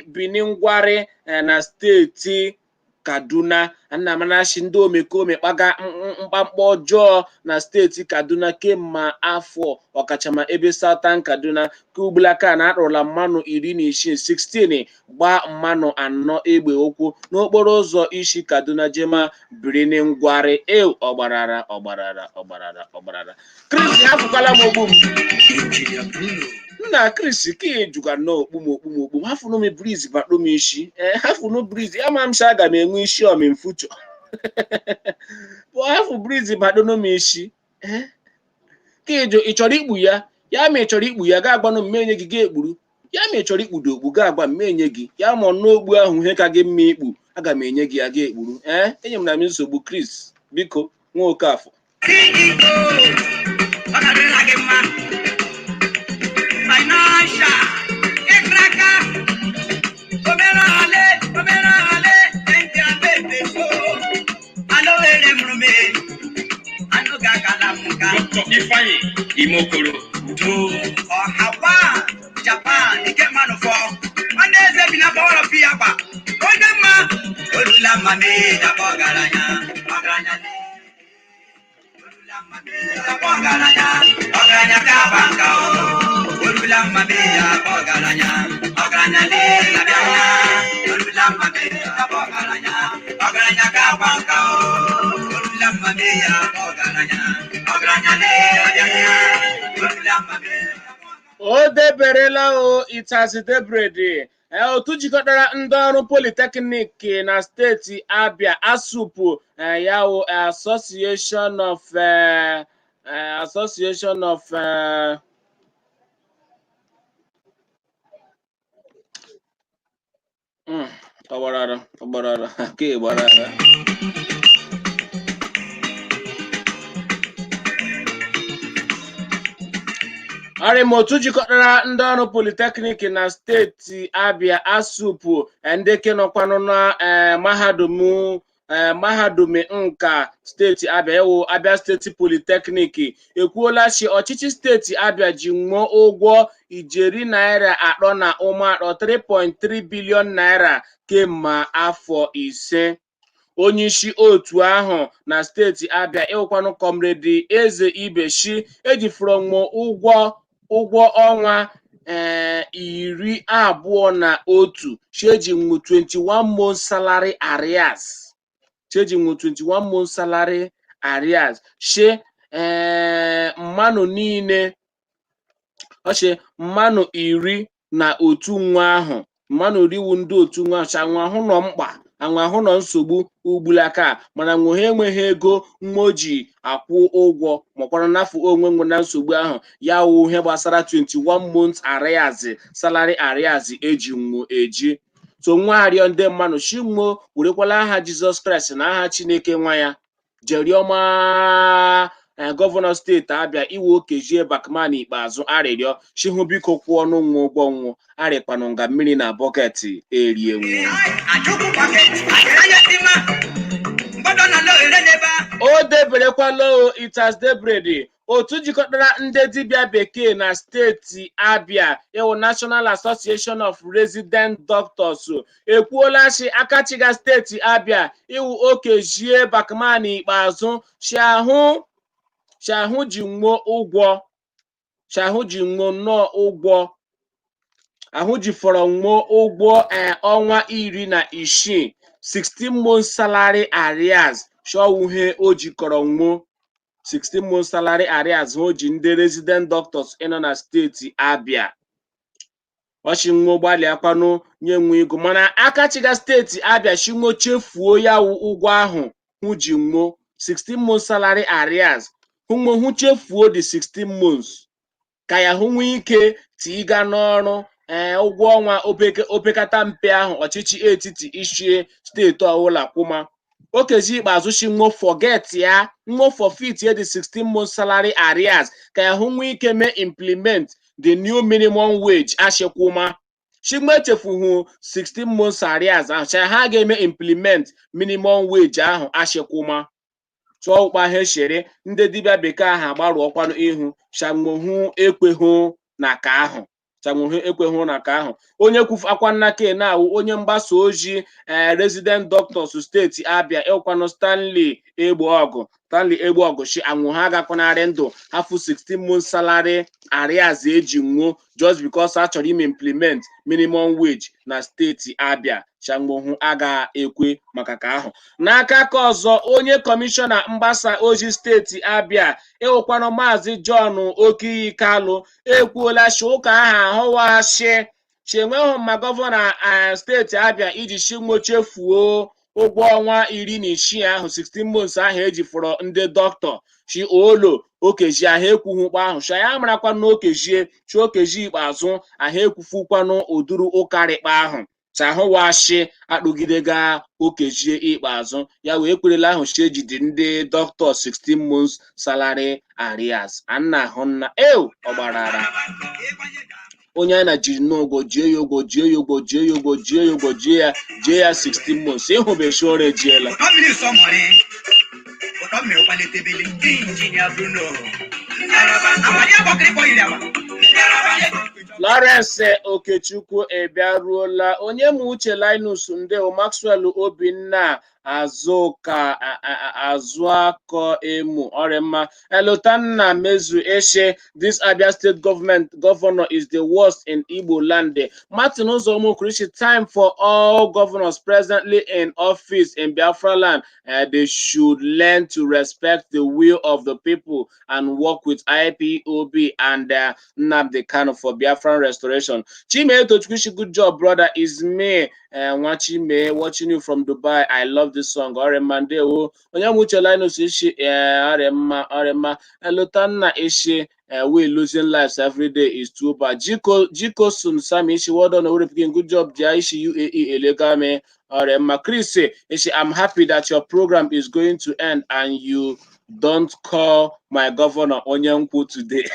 Benin Gwari na steeti Kaduna. Annamanashi ndị omekome kpaga mkpamkpa ọjọọ na steeti Kaduna kemgbe afọ ọkachama ebe Southern Kaduna ka ugbulaka na akpụrụla mmanụ 16 gbaa mmanụ 4 egbe okwu n'okporo ụzọ isi Kaduna jema Benin Gwari. Ọgbarara Chris hafụkwala m ogbu m nna Chris ka juga n'okpu hafụnụ m briz bakpo m isi hafụnụ briz ama m sha aga m enwe isi omimfucho hafụ briz bakpo m isi ka ị chọrọ ikpu ya ma ị chọrọ ikpu ya ga agbanụ mmenye gị ga-ekpuru ya ma ị chọrọ ikpudo okpu ga agba mmenye gị ya ma n'ogbu ahụ ihe ka gị mma ikpu aga m enye gị ya ga ekpuru enye m na m nsogbu Chris biko nwa Okafọ Ifeanyi Imokoro do Hawa Japan ike manu fo nwanne eze bi na bawara fi agba onye mma olula mame da bogaranya le olula mame da bogaranya ka banka olula mame da bogaranya le la bia olula mame da bogaranya ka banka olula mame ya bogaranya o deberela itazidebrede otu jikọtara ndị ọrụ Polytechnic na steeti Abia asụpụ yawo Association of ọgbarara ka ịgbarara Arịmotu jikọtara ndị ọrụ Polytechnic na steeti Abia asụpụ ndị kenọkwanụ na mahadum nka steeti Abia ewu Abia Steeti Polytechnic ekwuola chi ọchịchị steeti Abia ji nwụọ ụgwọ ijeri naira 3.3 bilion naira kemgbe afọ 5. Onyeisi otu ahụ na steeti Abia ịwụkwanụ Comrade Eze Ibeshi ejifuru ụgwọ ọnwa 21 chejinwu 21 months salary arrears she mmanụ niile mmanụ 10 na otu nwa ahụ mmanụ riwu ndị otu nwa chanwa ahụ nọ mkpa anwa ahụ nọ nsogbu ugbulaka mana nwe enweghị ego mmoji akwụ ụgwọ makwara n'afọ onwe na nsogbu ahụ ya wụ ihe gbasara 21 months arrears salary arrears eji so nwa arịọ ndị mmanụ chinwo werekwala aha Jizọs Kraịst na aha Chineke nwa ya jeriọma gọvanọ steeti Abia iwe okejie bakman ikpeazụ arịrịọ chihu biko kwụọ ọnụ nwa ụgwọ nwụ arịkpanụ nga mmiri na bọket erienwu o deberekwala itasdebrede otu jikọtara ndị dibịa bekee na steeti Abia ewu National Association of Resident Doctors ekwuola chi akachiga steeti Abia iwu okejie bakman ikpeazụ Shahụ ji nwụọ ahụ ji fọrọ nwụọ ụgwọ ọnwa 16 16 months salary arrears shọwuhe o jikọrọ nwụọ 16 months salary arrears ho ji ndị resident doctors ịnọ na steeti Abia. Oshinwo gbalịakwanụ nye nwe ego mana aka chiga steeti Abia shinwo chefuo ya ụgwọ ahụ hụ ji nwo 16 months salary arrears hụ chefuo the 16 months ka ya hụ nwee ike tiga n'ọrụ ụgwọ ọnwa opekata mpe ahụ ọchịchị etiti ishie steeti ọwụla kwụma. Okezi ikpeazụ shinwo forget ya nwo forfeit ya the 16 months salary arrears ka ya hụ nwee ike mee implement the new minimum wage ashekwuma. Shigma echefuhu 16 months arrears ahụ cha ha ga-eme implement minimum wage ahụ ashekwuma. Tụọ ụkpa ha chere ndị dibịa bekee ahụ agbaruokwanụ ihu chanwohu ekwehu na ka ahụ onye kwufakwa nnake na-awụ onye mgbasa ozi resident doctors steeti Abia ịkwanụ Stanley Egbeogu shi anwụ ha agakwanarị ndụ hafu 16 months salary arrears eji nwo just because a chọrọ ime implement minimum wage na steeti Abia chanwohu aga ekwe maka ka ahụ. N'aka ka ọzọ onye kọmishọna mgbasa ozi steeti Abia ịwụkwanụ Mazi John Okiyi Kalụ ekwuola shi ụka ahụ ahụwashi chenweghị ma gọvanọ steeti Abia iji shinwo chefuo ụgwọ ọnwa 16 ahụ 16 months ahụ eji fọrọ ndị dọkịta shi olo okeji ahụ ekwughị ahụ sha ya marakwa na okeji ikpeazụ ahụ ekwufukwanụ ụdụrụ ụkarịkpa ahụ chahụwashi akpụgidega okeji ikpeazụ ya wee kwerela ahụ shi ejide ndị dọkịta 16 months salary arrears anna ahụ nna ọgbarara onye a na jiri n'ụgwọ jie ya 16 months ịhụbechi ọrụ ejiela. Lawrence Okechukwu ebiaruola onye ma uche Linus Ndewo Maxwell Obinna Azuako Emu Orema Elotanna Mezu Eshe. This Abia State governor is the worst in Igbo land. Martin Uzomukrishi, time for all governors presently in office in Biafra land. They should learn to respect the will of the people and work with IPOB and Nnamdi Kanu for Biafran restoration. Chima Etochukwu, good job, brother. Is me Wachime watching you from Dubai. I love this song. Orema Ndewo. Onyamuche Linus Ishi Orema Elotanna Ishi. We losing lives every day is too bad. Jiko Sun Sami Ishi, well done, good job. Jaishi UAE Elegame Orema Chris Ishi, I'm happy that your program is going to end and you don't call my governor Onyankwu today.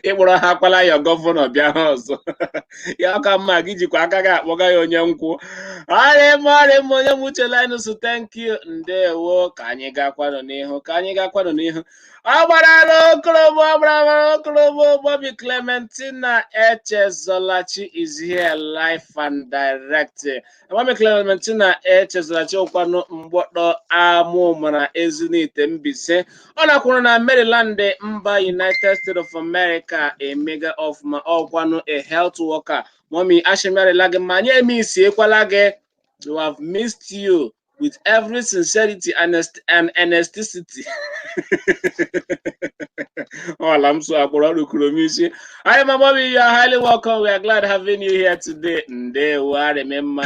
It will happen your governor Biahoso. Yakama Gijiko Akaga Wagay Onyankwu. Onyamuche Linus, thank you. Ndewo Kanyiga Kwanoneho. Abaralo Klobo Bobby Clementina Echezolachi is here live and direct. Bobby Clementina Echezolachi Okwano Mbodo Amumana Ezinite Mbise. Ona kwuru na Maryland mba United States of America a mega of ma Okwano a health worker. Mommy Ashimari Lage Manye Misi Ekwalage. We have missed you with every sincerity and elasticity. I'm so I am Bobby, you are highly welcome. We are glad having you here today. Remember.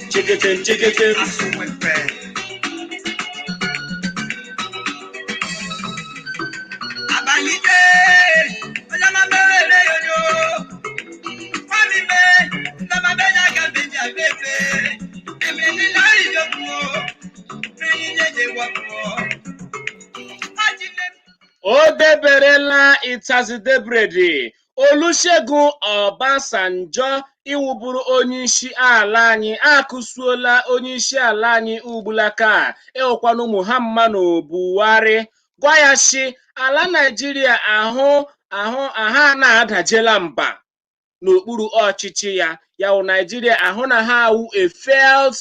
Chicken. Odeberela Itazidebredi Olusegun Obasanjo iwuburu onye isi ala anyị akụsuola onye isi ala anyị ugbulaka ịhụkwanụ Muhammadu Buhari gwa ya shi ala Nigeria ahụ na-adajela mba n'okpuru ọchịchị ya wụ Nigeria ahụ na ha awụ a failed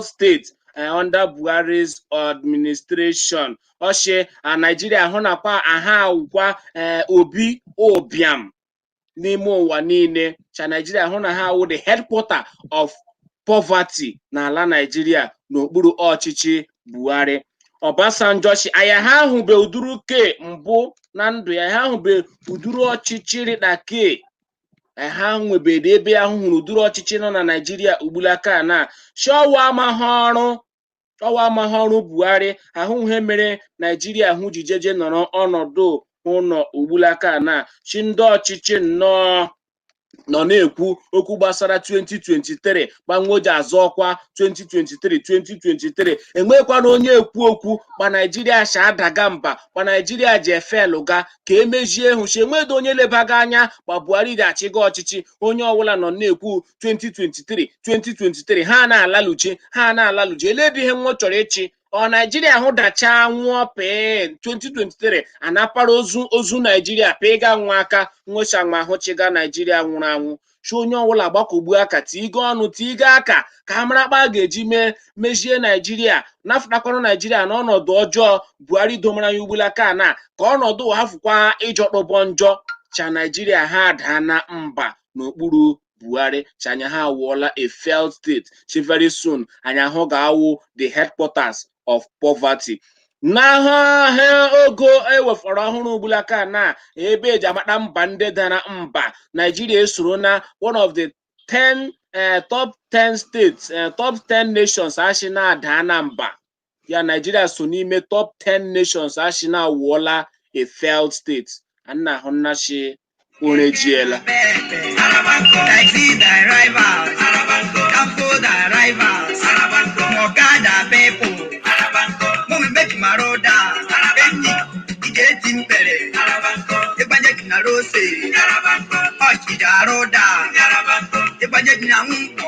state under Buhari's administration. Nigeria ahụ nakwa aha awụkwa obi obiam n'ime ụwa niile cha Nigeria hụ na ha wụ the headquarter of poverty n'ala Nigeria n'okpuru ọchịchị Buhari. Obasanjo chi aya ha ahụbe uduru ke mbụ na ndụ ya, ha ahụbe uduru ọchịchịrị na ke ha nwebede ebe ahụ hụrụ uduru ọchịchị nọ na Nigeria ugbulaka na shọwa amaghị ọrụ Buhari ahụ ihe mere Nigeria hụ jijeje nọrọ ọnọdụ ụlọ ugbulaka na chi ndị ọchịchị nọ na-ekwu okwu gbasara 2023 gbanwoji azọ ọkwa 2023 enwekwana onye ekwu okwu gba Nigeria sha adaga mba gba Nigeria ji efelụga ka emejie hụchi enwedo onye lebaga anya gba Buhari ji achịga ọchịchị onye ọbụla nọ na-ekwu 2023 ha na-alaluchi eledi ihe nwa chọrọ ịchị ọ Nigeria hụ dacha nwụọ pee 2023 anapara ozu Nigeria pega nwa aka nwecha ma hụchiga Nigeria nwụrụ anwụ chi onye ọbụla gbakọgbu aka tiga ọnụ tiga aka ka amarakpa ga-eji mejie Nigeria nafụtakwanụ Nigeria n'ọnọdụ ọjọọ Buhari domara ya ugbulaka na ka ọnọdụ hafụkwa ịjọkpọbọ njọ cha Nigeria ha daa na mba n'okpuru Buhari chanya ha awụọla a failed state chi very soon anya hụ ga-awụ the headquarters of poverty. N'aha ogo ewefọrọ ọhụrụ ugbulaka na ebe eji amata mba ndị dara mba Nigeria esoro na one of the top 10 states top 10 nations ashi na-ada na mba ya Nigeria so n'ime top 10 nations ashi na-awụọla a failed state anna ahụ nnachi orejiela Maroda, Benny, Igeti Mpere, Ebanek Narose, Ochida Roda, Ebanek Namuko,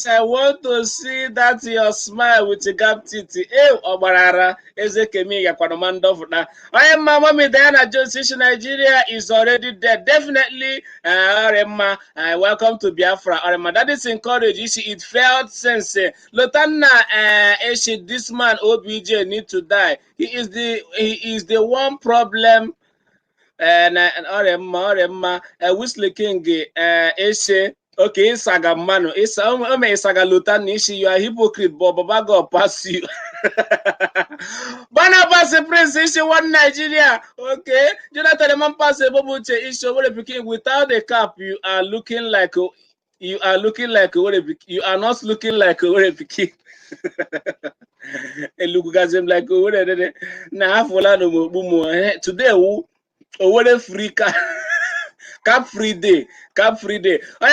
I want to see that your smile with a gap teeth. Obarara Ezekemi Yakwanomando for that. I am Mama Diana Jones. Nigeria is already dead. Definitely, Arema. Welcome to Biafra. Arema. That is encouraged. You see, it felt sense. Lotana, this man OBJ need to die. He is the one problem. And Orema, Whistler King, Eshe. Okay, Saga Mano, Saga Lutan Nishi, you are a hypocrite, but Baba God pass you. Barnabas Prince issue one Nigeria. Okay, Jonathan the man pass a Bobuche issue without a cap. You are not looking like a Orepiki. And look at them like a now today, who free car. Cap free day. I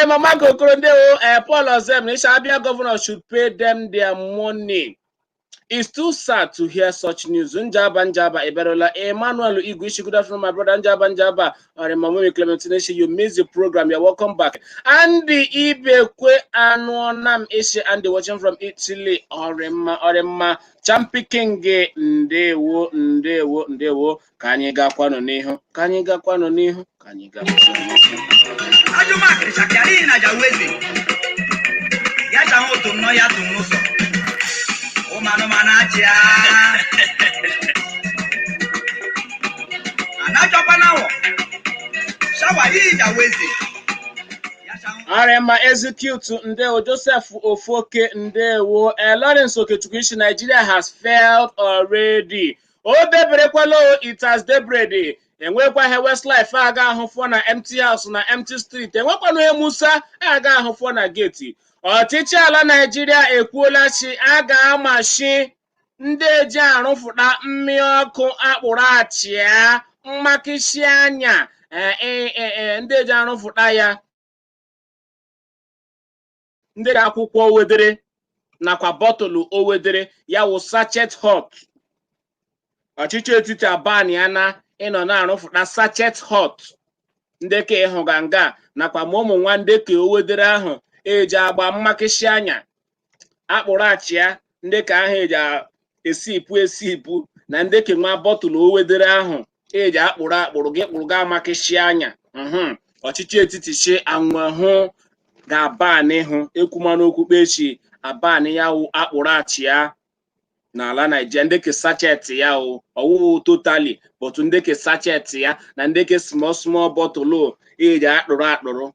am a Marco Corondeo, Paul Ozem, Nishabia governor should pay them their money. It's too sad to hear such news. Njaba, Eberola, Emmanuel Iguishi, good afternoon, my brother Njaba, or Mammy Clementination, you missed the program, you're welcome back. Andy Ibekwe Anuanam Ishi, Andy watching from Italy, Orema, Champi King, Ndewo, Kanyiga Kwano Niho. Ajuma Shakarina Jawezi. Yata moto no ya tumuso. O mano manachia. Anacho panawo. Shawari Jawezi. Arema execute Ndewo Joseph Ofoke Ndewo Lawrence Okechukwu Nigeria has failed already. It has debrided. Enwekwa he Westlife aga ahụfọ na empty house na empty street. Enwekwa no Musa aga ahụfọ na gate. Ọchịchị ala Nigeria ekwuola chi aga amashi ndị eji arụfụta mmiri ọkụ akpụrụ achịa mmakishi anya ndị eji arụfụta ya ndị akwụkwọ owedere nakwa bọtụlụ owedere ya wụ sachet hot. Ọchịchị etiti abani ana ịnọ na-arụfụta sachet hot ndeke ịhụga nga nakwa ma ụmụ nwa ndeke owedere ahụ eji agba mmakishi anya akpụrụ achịa ndeke ahụ eji esipụ na ndeke nwa bọtụlụ owedere ahụ eji akpụrụ gị amakishi anya ọchịchị etiti shi anwehụ ga-aba n'ihu ekwumanụ okwu kpechi aba ya wụ akpụrụ achị ya n'ala Naịjirịa ndeke sachet ya ọwụwụ totally but ndeke sachet ya na ndeke small bottle eji akpụrụ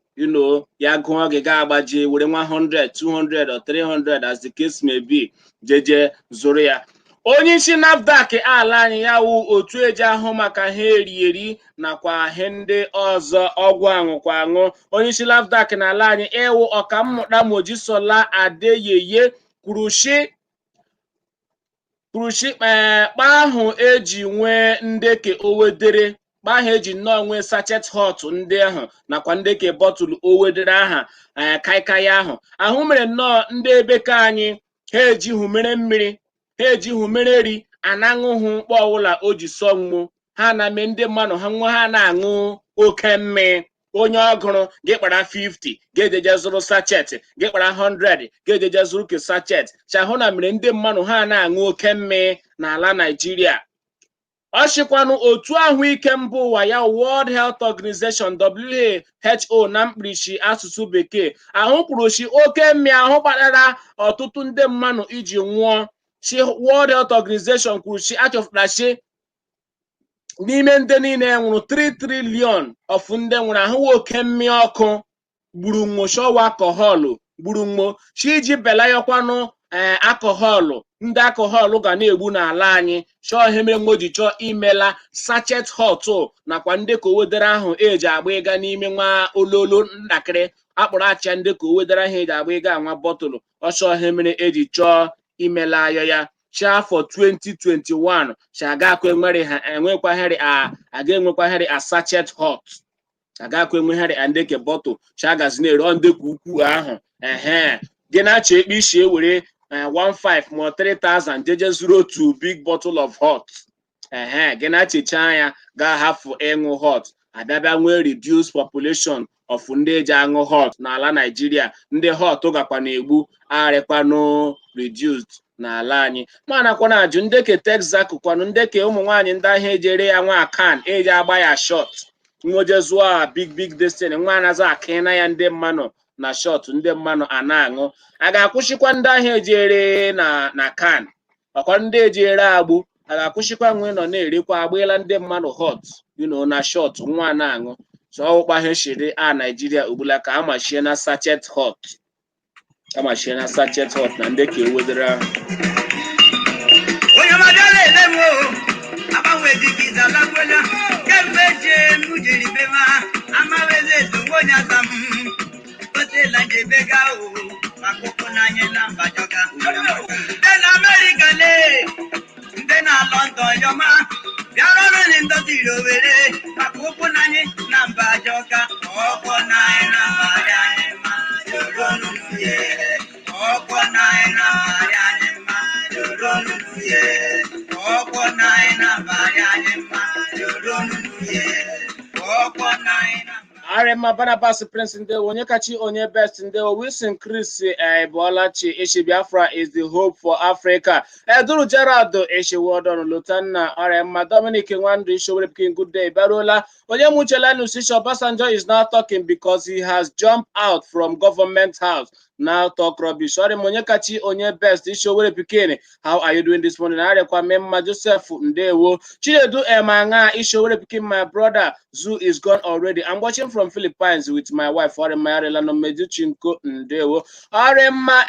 ya gụọ gị ga-agbaji were 100 200 or 300 as the case may be jeje zụrụ ya. Onye isi NAFDAC ala anyị ya wụ otu eji ahụ maka ha erieri nakwa ihe ndị ọzọ ọgwụ aṅụkwa aṅụ. Onye isi NAFDAC n'ala anyị ịwụ ọkammụta Mojisola Adeyeye kwuru kpa ahụ eji nwee ndeke owedere kpa ahụ eji nnọọ nwee sachet hot ndị ahụ nakwa ndeke bọtụlụ owedere aha kaikai ahụ mere nnọọ ndị ebeka anyị ha eji humere mmiri ha eji humere ri anaṅụhụ mkpọ ọwụla o ji sọ mgbu ha na mee ndị mmadụ ha nwe ha na-aṅụ oke mmiri. Onye ọgụrụ gị kpara 50 ga-ejeje zụrụ sachet gị kpara 100 ga-ejeje zụrụ ke sachet chahụ na mere ndị mmadụ ha na-aṅụ oke mmiri n'ala Naịjirịa. Ọ chịkwanụ otu ahụike mba ụwa ya World Health Organization WHO na mkpirisi asụsụ bekee ahụ kwuru shi oke mmiri ahụ kpatara ọtụtụ ndị mmadụ iji nwụọ. Shi World Health Organization kwuru shi achọpụtara shi n'ime ndị niile nwụrụ 3 trillion of ndị nwụrụ ahụ oke mmiri ọkụ gburu nwụchọwa alcohol gburu mmụọ shi iji belayakwanụ alcohol ndị alcohol ga na-egbu n'ala anyị chọọ ihe mere mgbe o ji chọọ imela sachet hot nakwa ndị ka owedere ahụ eji agba ịga n'ime nwa ololo ntakịrị akpụrụ acha ndị ka owedere ahụ eji agba ịga nwa bọtụlụ ọ chọọ ihe mere eji chọọ imela ayọ ya cha afọ 2021 cha agakwa enwekwagharị a sachet hot agakwa enweghari ndeke bọtụl cha gazi na-ere ndeke ukwu ahụ gị na-achọ ekpe isi ewere 15 ma 3000 jeje zuru otu big bottle of hot gị na-achecha anya ga-ahafụ ịṅụ hot abịabịa nwee reduce population of ndị eji aṅụ hot n'ala Naịjirịa ndị hot gakwa na-egbu arịkwanụ reduced n'ala anyị manakwa na ajụ ndeke Texas kwanụ ndeke ụmụ nwaanyị ndị ahịa ejere ya nwa akan eji agba ya shot nwoje zụọ big destiny nwa anaghị akịna ya ndị mmanụ na shot ndị mmanụ a na-aṅụ a ga-akwụsịkwa ndị ahịa ejere na kan ọkwa ndị ejere agbụ a ga-akwụsịkwa nwe nọ na-erekwa agbaela ndị mmanụ hot na shot nwa na-aṅụ chọọkwa ihe shiri Naịjirịa ugbula ka amachie na sachet hot na ndị ka ewedere ahụ. Onye madala elemo agbanwe digiza lakwela kemgbe je mujiri bema amaweze zongonya sam otela njebega akụkọ n'anya na mbajoga ndị na America le ndị na London yoma bịara ọrụ ndị ndọtiri Owere akụkọ n'anya na mbajoga ọkọ n'anya na mbaja anyị ma joro n'uye ọkọ n'anya na mbaja anyị ma joro n'uye ọkọ n'anya na mbaja anyị ma joro n'uye ọkọ n'anya na Arema Barnabas Prince ndewo onye kachi onye best ndewo Wilson Chris Ebolachi Eshi Biafra is the hope for Africa. Eduru Gerard Eshi Wardon Lutanna Arema Dominic Nwandu Ishowere King good day Barola onye Muchelanu Sisho Obasanjo is now talking because he has jumped out from government house. Now talk rubbish. Sorry, Monyekachi onye best Ishowere Pikini. How are you doing this morning? Arekwa Memma Joseph Ndewo. Chinedu Emanga Ishowere Pikin, my brother Zoo is gone already. I'm watching from Philippines with my wife. Arema Arelano Meduchinko Ndewo. Arema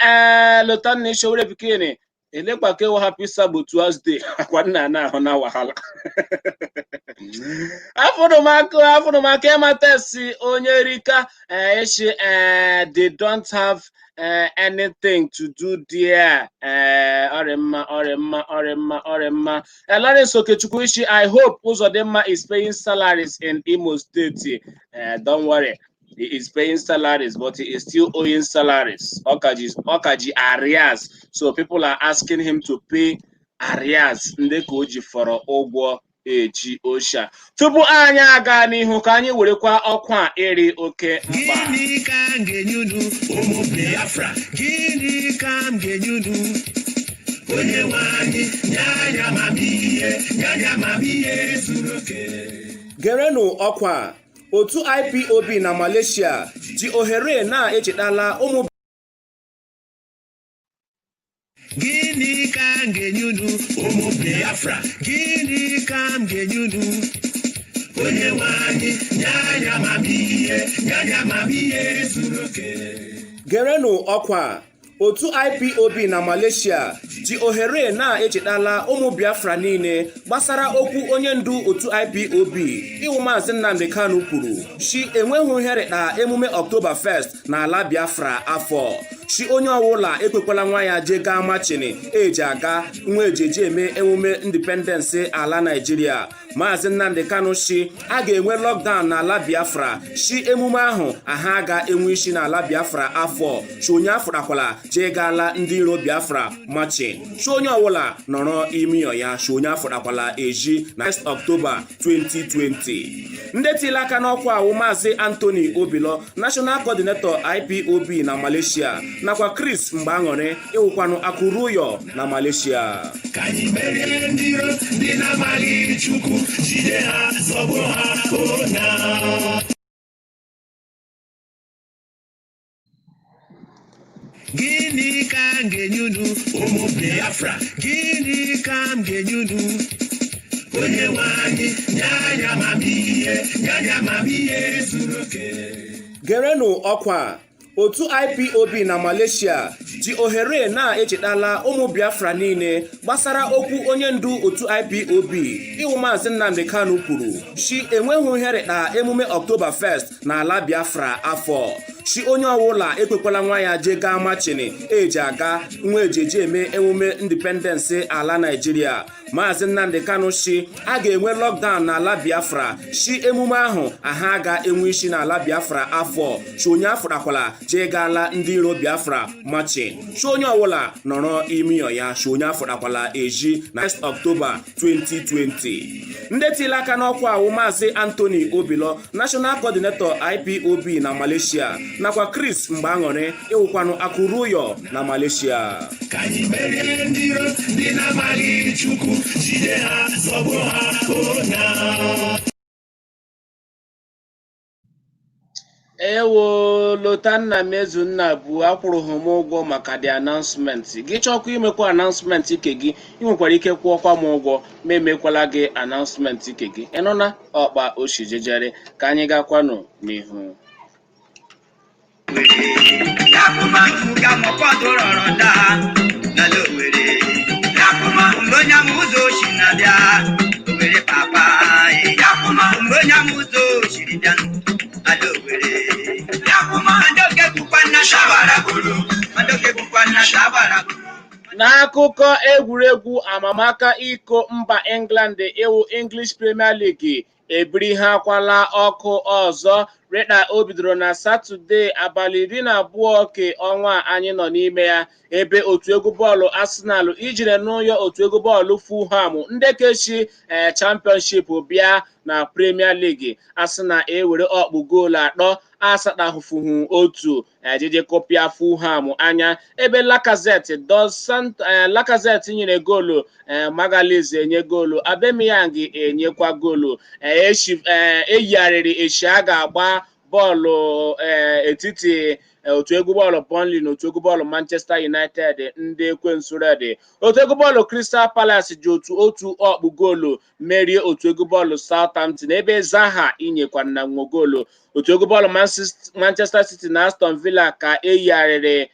Lotan Ishowere Pikini. Elekwa kewo happy Sabbath Tuesday. Akwana na hona wahala. Afuno mako ematesi onye rika they don't have anything to do there. Orema. Lawrence Okechukwu, I hope Uzodinma is paying salaries in Imo State. Don't worry. He is paying salaries, but he is still owing salaries. Okaji arrears. So people are asking him to pay arrears. Ndekoji for ogwo eji osha. Tupu anya aga n'ihu ka anyị werekwa ọkwa eri oke mkpa. Gịnị ka m ga-enyunu ụmụ Biafra? Gịnị ka m ga-enyunu? Onye nwe anyị nyanya mamihe zuru oke. Gerenụ ọkwa otu IPOB na Malaysia ji ohere na-echetala ụmụ Gịnị ka m ga-enye unu ụmụ Biafra? Gịnị ka m ga-enye unu? Onye nwe anyị nye anyị amamihe, nye anyị amamihe zuru oke. Gerenụ ọkwa otu IPOB na Malaysia ji ohere na-echetala ụmụ Biafra niile gbasara okwu onye ndu otu IPOB iwu Maazị Nnamdi Kanu kwuru shi enweghị iherita emume Oktoberfest n'ala Biafra afọ shi onye ọwụla ekwekwala nwa ya je gaa machini eji aga nwa ejeji eme emume independence ala Nigeria. Maazị Nnamdi Kanu shi a ga-enwe lockdown n'ala Biafra shi emume ahụ aha ga-enwe isi n'ala Biafra afọ shi onye afụrakwala je gaala ndị iro Biafra machi shi onye ọwụla nọrọ imiyo ya shi onye afụrakwala eji na 1 October 2020. Ndị tili aka n'ọkwa awụ Maazị Anthony Obilo National Coordinator IPOB na Malaysia nakwa Chris Mgbaṅụrị ịwụkwanụ Akuruyo na Malaysia. Ka anyị merie ndị iro ndị na-amaghị Chukwu, jide ha zọgbuo ha ona. Gịnị ka m ga-enye unu ụmụ Biafra? Gịnị ka m ga-enye unu? Onye nwe anyị nye anyị amamihe, nye anyị amamihe zuru oke. Gerenụ ọkwa otu IPOB na Malaysia ji ohere na-echetala ụmụ Biafra niile gbasara okwu onye ndu otu IPOB iwu Maazị Nnamdi Kanu kwuru shi enweghị iherita emume Oktoberfest n'ala Biafra afọ shi onye ọwụla ekwekwala nwa ya je gaa machini eji aga nwa ejeji eme emume independence ala Nigeria. Maazị Nnamdi Kanu shi a ga-enwe lockdown n'ala Biafra shi emume ahụ aha ga-enwe isi n'ala Biafra afọ shi onye afụrakwala je gaala ndị iro Biafra machi shi onye ọwụla nọrọ imiyo ya shi onye afụrakwala eji na 1 October 2020. Ndị tili aka n'ọkwa awụ Maazị Anthony Obilo National Coordinator IPOB na Malaysia nakwa Chris Mgbaṅụrị ịwụkwanụ Akuruyo na Malaysia. Ka anyị merie ndị iro ndị na-amaghị Chukwu, jide ha zọgbuo ha ona. Ewo Lotanna Mezunna bụ akwụrụghị m ụgwọ maka the announcement. Gị chọkwa imekwa announcement ike gị, ị nwekwara ike kwụọkwa m ụgwọ ma emekwala gị announcement ike gị. Ịnụ na ọkpa oshi jejere ka anyị gakwanụ n'ihu. N'akụkọ egwuregwu amamaka iko mba England ewu English Premier League ebirihakwala ọkụ ọzọ. Reda o bidoro na Satọde abalị 12 ke ọnwa anyị nọ n'ime ya ebe otu egwu bọọlụ Arsenal ijire n'ụyọ otu egwu bọọlụ Fulham ndị kechi Championship bịa na Premier League. Arsenal ewere ọkpụ goolu 3 asatahụfuhu otu ejije kọpịa Fulham anya ebe Lacazette nyere goolu, Magalhaes enye goolu, Aubameyang enyekwa goolu. Eyigharịrị echi a ga-agba bọọlụ etiti otu egwu bọọlụ Burnley na otu egwu bọọlụ Manchester United ndị ekwensu red. Otu egwu bọọlụ Crystal Palace ji otu ọkpụ goolu merie otu egwu bọọlụ Southampton ebe Zaha inyekwa na nwo goolu. Otu egwu bọọlụ Manchester City na Aston Villa ka eyigharịrị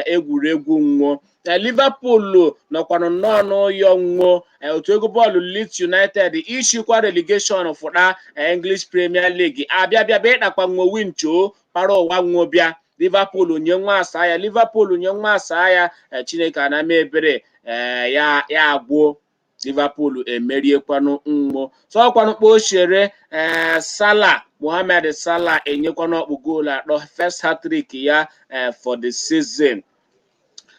egwuregwu nwo. Liverpool nọkwanụ n'ọnụ ya nwo. Otu egwu bọọlụ Leeds United ishikwa relegation fụta English Premier League abịa bịa ịktakwa nwo wincho para ụwa nwo bịa. Liverpool nye nwa asa ya, Liverpool nye nwa asa ya, Chineke anama ebere ya agwụ. Liverpool emeriekwanụ nwo sọkwanụ kpochere Salah, Mohamed Salah enyekwanụ ọkpụ goolu 3 first hat-trick ya for the season.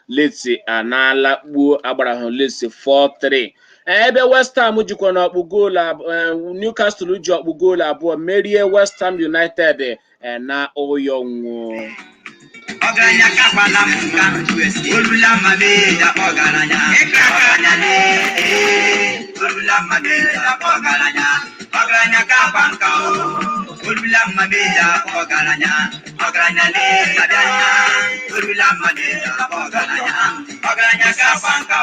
Leeds anala kpuo agbarahụ Leeds 4-3. Ebe West Ham jikwa na ọkpụ goolu, Newcastle ji ọkpụ goolu 2 merie West Ham United na ụyọ nwo. Ọgaranya kakwala mụka olula mabeda ọgaranya olula mabeda ọgaranya kappa nka olula orula mmameja ọgaranya ọgaranya lee abịanya orula mmameja ọgaranya ka banka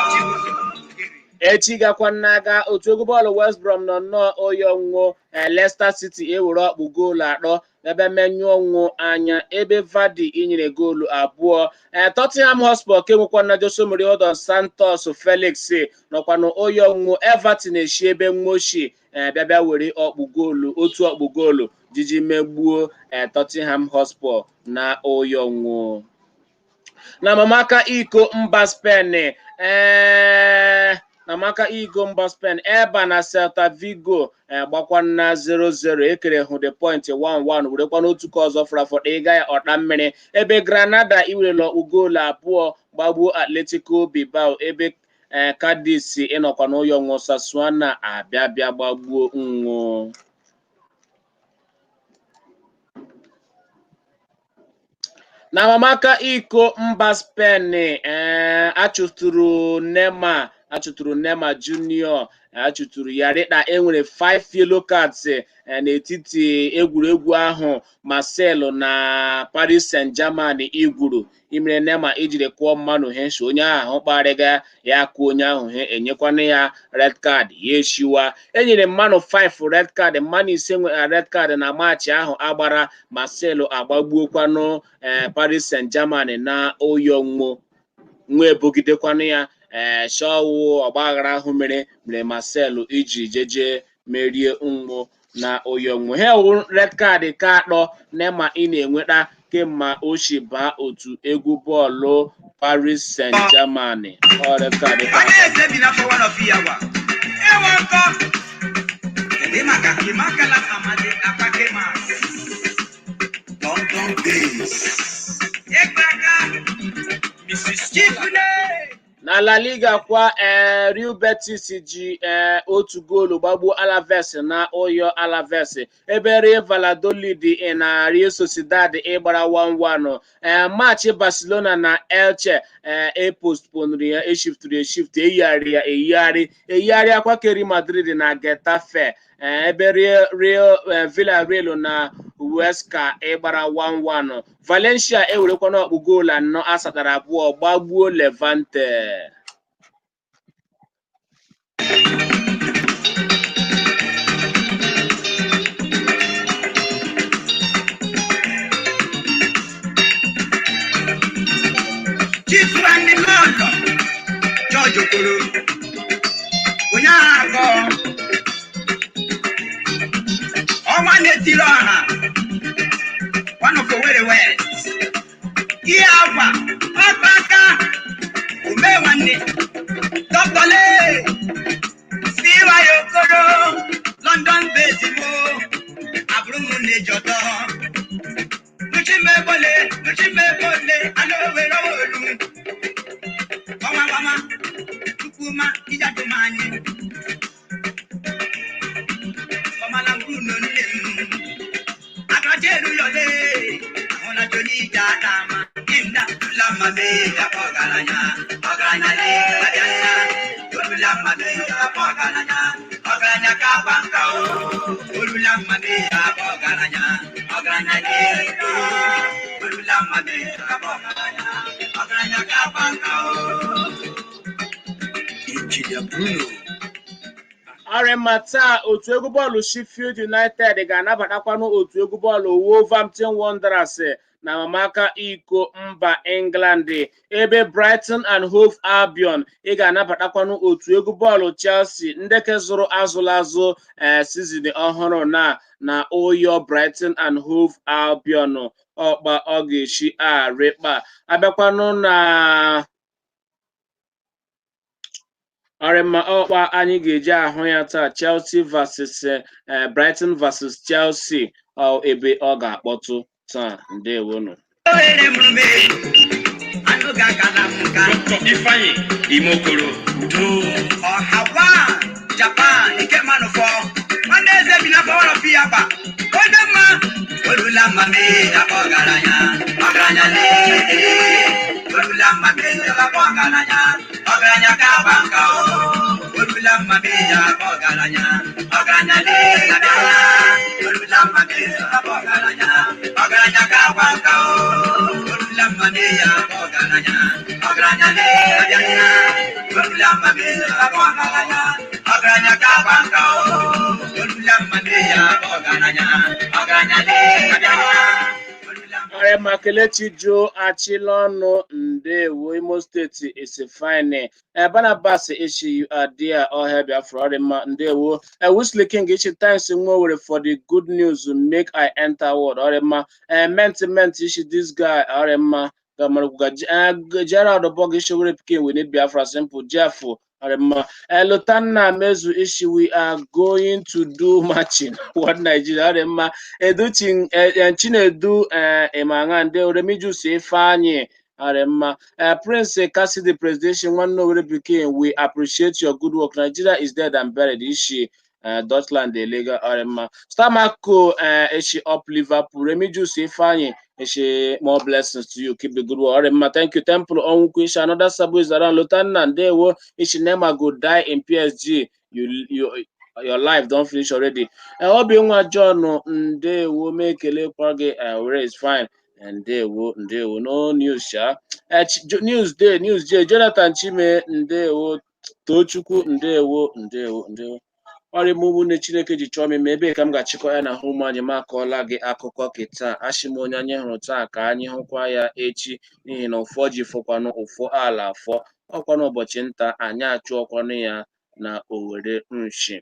echi gakwa n'aga otu egwu bọọlụ West Brom nọ nnọọ oyi ọnwụnwụ Leicester City ewere ọkpụ goolu 3 ebe menyụọ ọnwụ anya ebe Vardy inyere goolu 2 Tottenham Hotspur ke nwekwa na Jose Mourinho dos Santos Felix nọkwanụ oyi ọnwụnwụ Everton eshi ebe Nwoshi bịa were otu ọkpụ goolu jiji megbuo Tottenham Hotspur na oyi ọnwụnwụ. Na mamaka iko mba Spain eba na Celta Vigo gbakwana 0-0 ekere hụ the point 1-1 werekwa n'otu ka ọzọ frafọd ịga ya ọta mmiri ebe Granada iwerela goolu 2 gbagbuo Atletico Bilbao ebe Cadiz ịnọkwa n'oyi ọnwụ Sassuolo abịa gbagbuo nwụ. Na mamaka iko mba Spain achụtụrụ Neymar Junior achụtụrụ ya rịta enwere 5 yellow cards n'etiti egwuregwu ahụ Marcelo na Paris Saint-Germain igwuru imere Neymar ijiri kụọ mmanụ henshi onye ahụ kparịga ya kụ onye ahụ enyekwana ya red card ya eshiwa enyere mmanụ 5 red card mmanụ 5 nwere red card na maachị ahụ agbara Marcelo agbagbuokwanụ Paris Saint-Germain na oyi ọnwụnwụ nwa ebogidekwanụ ya shọwụ ọgbaghara ahụ mere Marcelo iji jeje merie nwụ na oyi ọnwụnwụ ha wụ red card ka 3 Neymar ị na-enweta kemma ochi baa otu egwu bọọlụ Paris Saint-Germain red card na La Liga kwa Real Betis ji otu goolu gbagbuo Alaves na Oyo Alaves ebe Real Valladolid na Real Sociedad ịgbara 1-1 match Barcelona na Elche postponed ya eshift eyigharị akwa Real Madrid na Getafe ebe Real Villarreal na Huesca ịgbara 1-1 Valencia ewerekwa n'ọkpụ goolu 4 asatara 2 gbagbuo Levante. George Okoro onye agọ ọnwa na-etiri ọha one of Owerri West ihe agwa ọkpaka ume nwanne Dr. Lee Siwa Okoro London bezimo abụrụ m na-ejọtọ nuchimebole ana Owerri olu ọnwa Tukuma ijadumanye ọmala Bruno nnem akajeru yole ona joni jatama inda lama be ọgaranya le abịanya lama be ọgaranya ka banka o lama be ọgaranya le lama be ọgaranya ka banka o Bruno. Aremata otu egwu bọọlụ Sheffield United ga-anabatakwanụ otu egwu bọọlụ Wolverhampton Wanderers na mamaka iko mba England ebe Brighton and Hove Albion ga-anabatakwanụ otu egwu bọọlụ Chelsea ndeke zụrụ azụ season ọhụrụ na oyo Brighton and Hove Albion ọkpa ọ ga-eshi arịkpa abịakwanụ na Arema ọkpa anyị ga-eji ahụ ya taa Chelsea versus Brighton versus Chelsea ebe ọ ga-akpọtụ taa ndewonu. Ifeanyi Imokoro ọhawa Japan ike manụfọ nwanne eze bi na bọọlụ fiyaba onye mma olula mmame ọgaranya lee olula mmame ọgaranya ka banka o olula mmame ọgaranya lee Arema Kelechi Jo Achilonu Ndewo Imo State is fine. Barnabas Ishi you are there or have your Florida Ndewo. Whistling King Ishi thanks for the good news make I enter word Orema. Ment Ishi this guy Orema. Gerald Obog Ishi we pikin we need Biafra simple Jeff Orema. Lotana Mezu Ishi we are going to do matching. What Nigeria Orema. Educhin Chinedu Emangande Remijus Ifanye Arema Prince Cassidy presentation one no became we appreciate your good work. Nigeria is dead and buried. Ishi Dutchland Lega Arema Stamako Ishi up Liverpool Remijus Ifanye Ishi more blessings to you. Keep the good work. Arema thank you. Temple on Kwisha another sub is around Lotan and they were Ishi Nema go die in PSG. Your life don't finish already. Obiunwa John Ndewo mekele kwa gị where is fine. Ndewo no news sha. News day Jonathan Chime Ndewo Tochukwu Ndewo. Ọrị mụmụ na Chineke ji chọọ m ime ebe ka m ga-achịkọ ya na ahụ ụmụ anyị makọọla gị akụkọ kịta ashị m onye anyị hụrụ taa ka anyị hụkwa ya echi n'ihi na ụfọ ji fọkwanụ ụfọ ala afọ ọkwanụ ụbọchị nta anyị achụọkwanụ ya na Owere nshi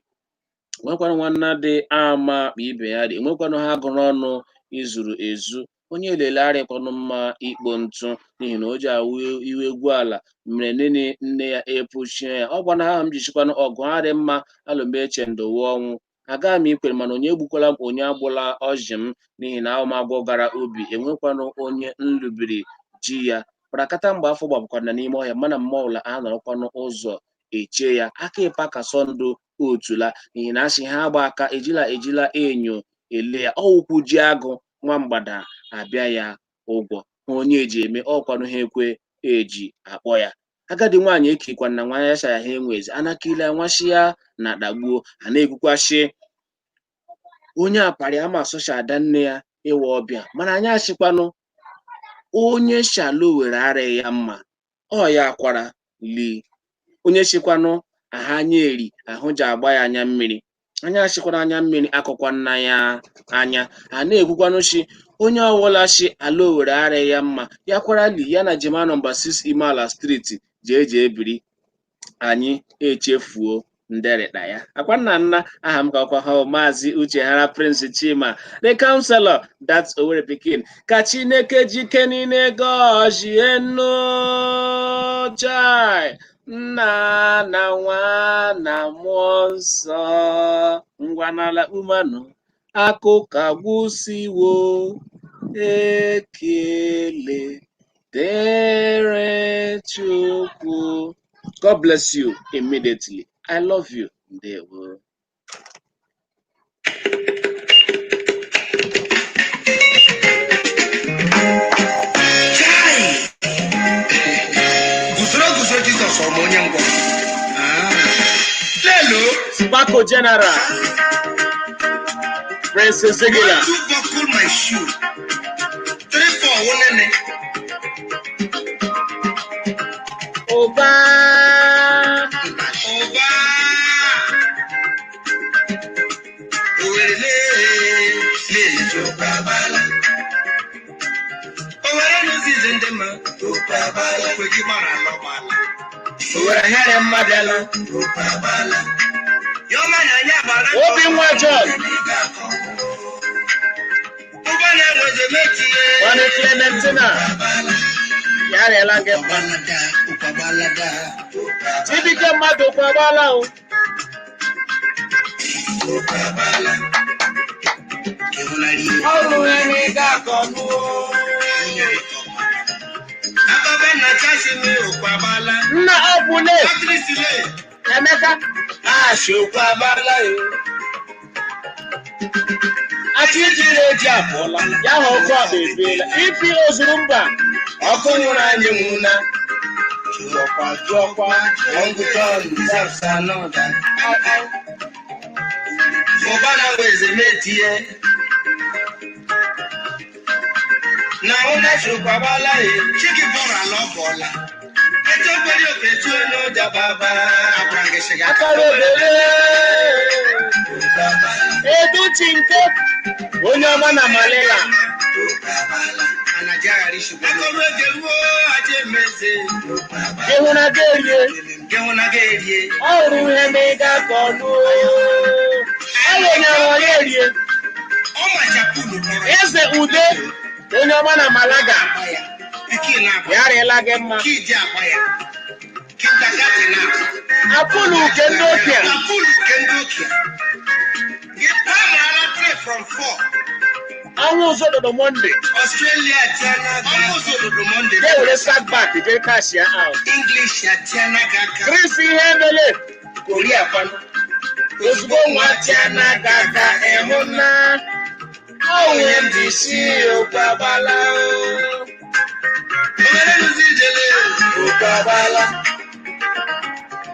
nwekwanụ nwanna dị ama akpa ibe ya dị nwekwanụ ha gụrụ ọnụ izuru ezu onye elele arịkwanụ mma ikpo ntụ n'ihi na o ji awụ iwe egwu ala mere nne ya epuchie ya ọ gwana ha m jichikwanụ ọgụ harị mma alụmeche ndowe ọnwụ agaghị m ikwere mana onye egbukwala m onye agbụla ọjị m n'ihi na ahụmagwọ gara obi enwekwanụ onye nlubiri ji ya kparakata mgbe afọ gbabụkwana n'ime ọhịa mana mma ọbụla a nọrọkwanụ ụzọ eche ya aka ịpa ka sọndụ otula n'ihi na asị ha agba aka ejila enyo ele ya ọwụkwu ji agụ nwa mgbada abịa ya ụgwọ onye eji eme ọkwanụ ha ekwe eji akpọ ya agadi nwaanyị ekirikwana na nwa ya sha ya ha enwezi anakile nwashi ya na dagbuo ha na-ekwukwashi onye aparị ama asọsha ada nne ya ịwa ọbịa mana anyị achịkwanụ onye shalo were arị ya mma ọ ya akwara li onye chịkwanụ aha anya eri ahụ ji agba ya anya mmiri anya achịkwana anya mmiri akụkwa nna ya anya ha na-ekwukwanụ shi onye ọwụla shi ala Owere arị ya mma ya kwara li ya na Jema nọmba 6 Imeala streeti jee biri anyị echefuo nderịta ya akwa nna aha m ka ọkwa ha Mazi Uchehara Prince Chima the counselor that's Owere pikin ka Chineke jike niile gọzie nnụ chai nna na nwa na mmụọ nsọ ngwanala umanụ akụkọ agwụsiwo ekele dere Chukwu. God bless you immediately. I love you. Ndewo. Guzo Jesus ọmọ onye ngwa. Lelo. Spako General. Princess Zegila. 2 buckle my shoe. 3 4 wonene. Oba. Owere le jokabala. Owere n'ozize ndị mma. Jokabala. Kwegi mara alọbala. Owere here mmadụ. Jokabala. Yọma na anya bara. Obi nwa John. Ụba na-enweze metie. Nwanne Clementina. Ya rịala gị mma. Chibike mmadụ kwabala o. Ọrụ ẹni ga-akọ n'o. Nna ọbụle. Emeka. Ashokwabala yo. Achị ijiri eji apụọla. Ya hụ ọkụ ọba ebiela. Ipi ozuru mba. Ọkụ nwụrụ anyị nwụna. Jụọkwa. Young John deserves another. Mobana weze metie. Na una shukabala e. Chiki bora lo bola. Eto kweli oketu no jababa. Abrange shega. Akarobele. Edu chinke. Onye ọma na Malela. Anajara rishu. Akoroge wo aje meze. Gehuna gerie. Gehuna gerie. Ọrụ ihe mega kọnụ. Ayo na oyerie. Ọma chapulu kọrọ. Eze Ude. Onye ọma na Malaga. Yarịla gị mma. Kiji abaya. Kitagati na. Apụlụ nke ndị okenye. Apụlụ nke ndị okenye. Get time from 4. Anwụ ụzọ dodo Monday. Australia Tiana. Anwụ ụzọ dodo Monday. They will start back. They cash ya out. English Tiana Gaka. Chris ihe mele. Korea kwanụ. Ozugbo nwa Tiana Gaka ehụna. Onye ndị si ụkwabala. Onye nụzi ijele. Ụkwabala.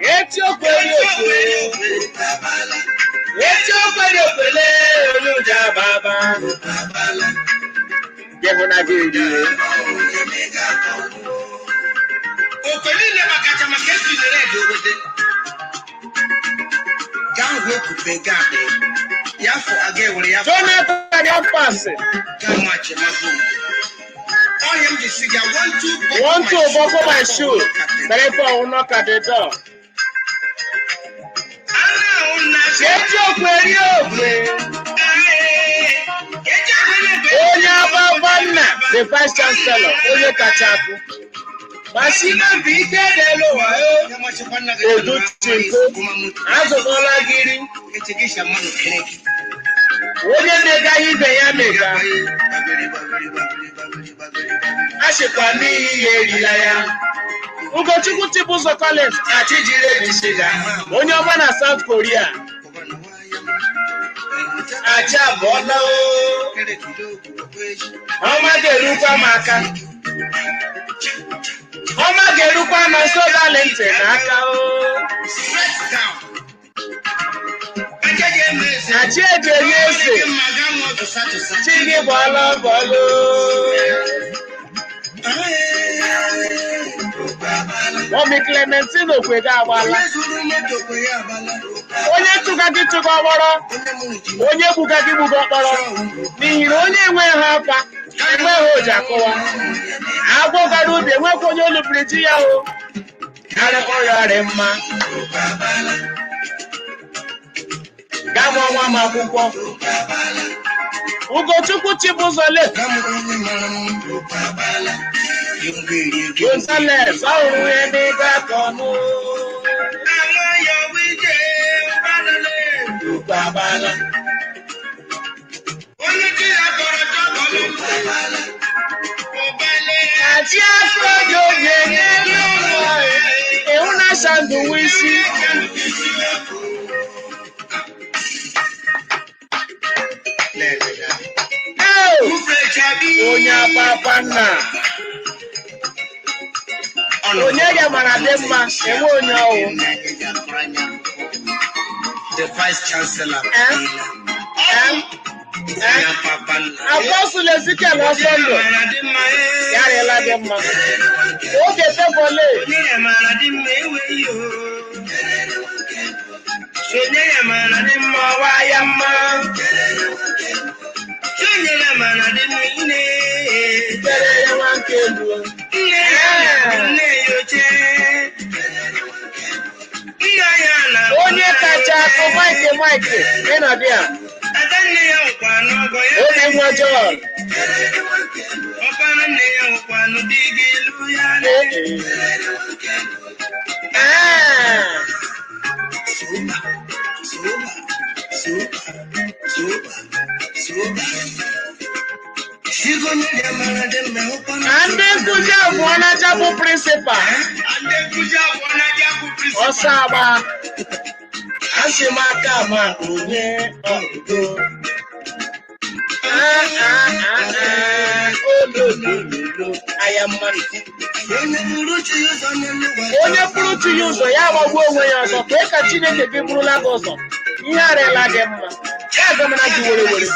Eti okwere okwe. Eti okwere okwele. Oluja baba. Gehuna gerie. Okwele ile makacha maka esi nere eji owede. Gangwe kupe gabe. Yafo aga ewere yafo. Jonathan Yampasi. Gama chemabu. Oyem di siga 1-2 buckle my shoe. Therefore, will knock at the door. Eti okwere okwe. Onye Ababanna, the vice chancellor, Onye Kachaku. Masina bike delo wa yo. Edu chinko. Azokola giri. Onye mega ibe ya mega. Ashikwa n'ihi erila ya. Ugochukwu Chibuzo Collins achijiri ebisiga. Onye ọma na South Korea. Acha bọla o. Ọma ga-erukwa m aka. Ọma ga-erukwa na nso dalente n'aka o. Achi eji enye eze. Chigi bọla bọla o. Omi Clementine Okwega agbala. Onye tụga gị tụga ọkpọrọ. Onye gbuga gị gbuga ọkpọrọ. N'ihi na onye enweghị afa, enweghị oji akụwa. Agwọ gara ubi enwekwa onye olubiri ji ya o. Arịkọ ya ọrị mma. Gama ọnwa m akwụkwọ. Ugochukwu Chibuzole. Gonzales, ọhụrụ ihe dị ga-akọnụ. Ụkwabala. Achị afọ dị oge n'elu ụwa. Ịhụ na sandụ isi. Onye Ababanna. Onye ya mara dị mma, enwe onye ọwụ. The vice chancellor. Apostle Ezekiel Osondo. Yarịla dị mma. Oge tebụl. Onye ya mara dị mma ọwa ya mma. Onye ya mara dị mma ine. Tere ya nwa nke elu. Nne ya oche. Onye kacha akụ Mike ịnọdụ ya. Adanne ya nkwa n'ọgọ ya. Onye nwa John. Ọkpara nne ya nkwa n'ụdị gị ilu ya. Ndị nkụzi abụọ na-acha bụ prịnsịpal. Ọsọ agba. Asị m aka ma onye ọgụgụ. Olololo aya mmadụ. Onye pụrụ chi ya ụzọ ya agbagbuo onwe ya ọzọ. Kee ka Chineke gị bụrụla gị ụzọ. Ihe arịla gị mma. agamana gị were were.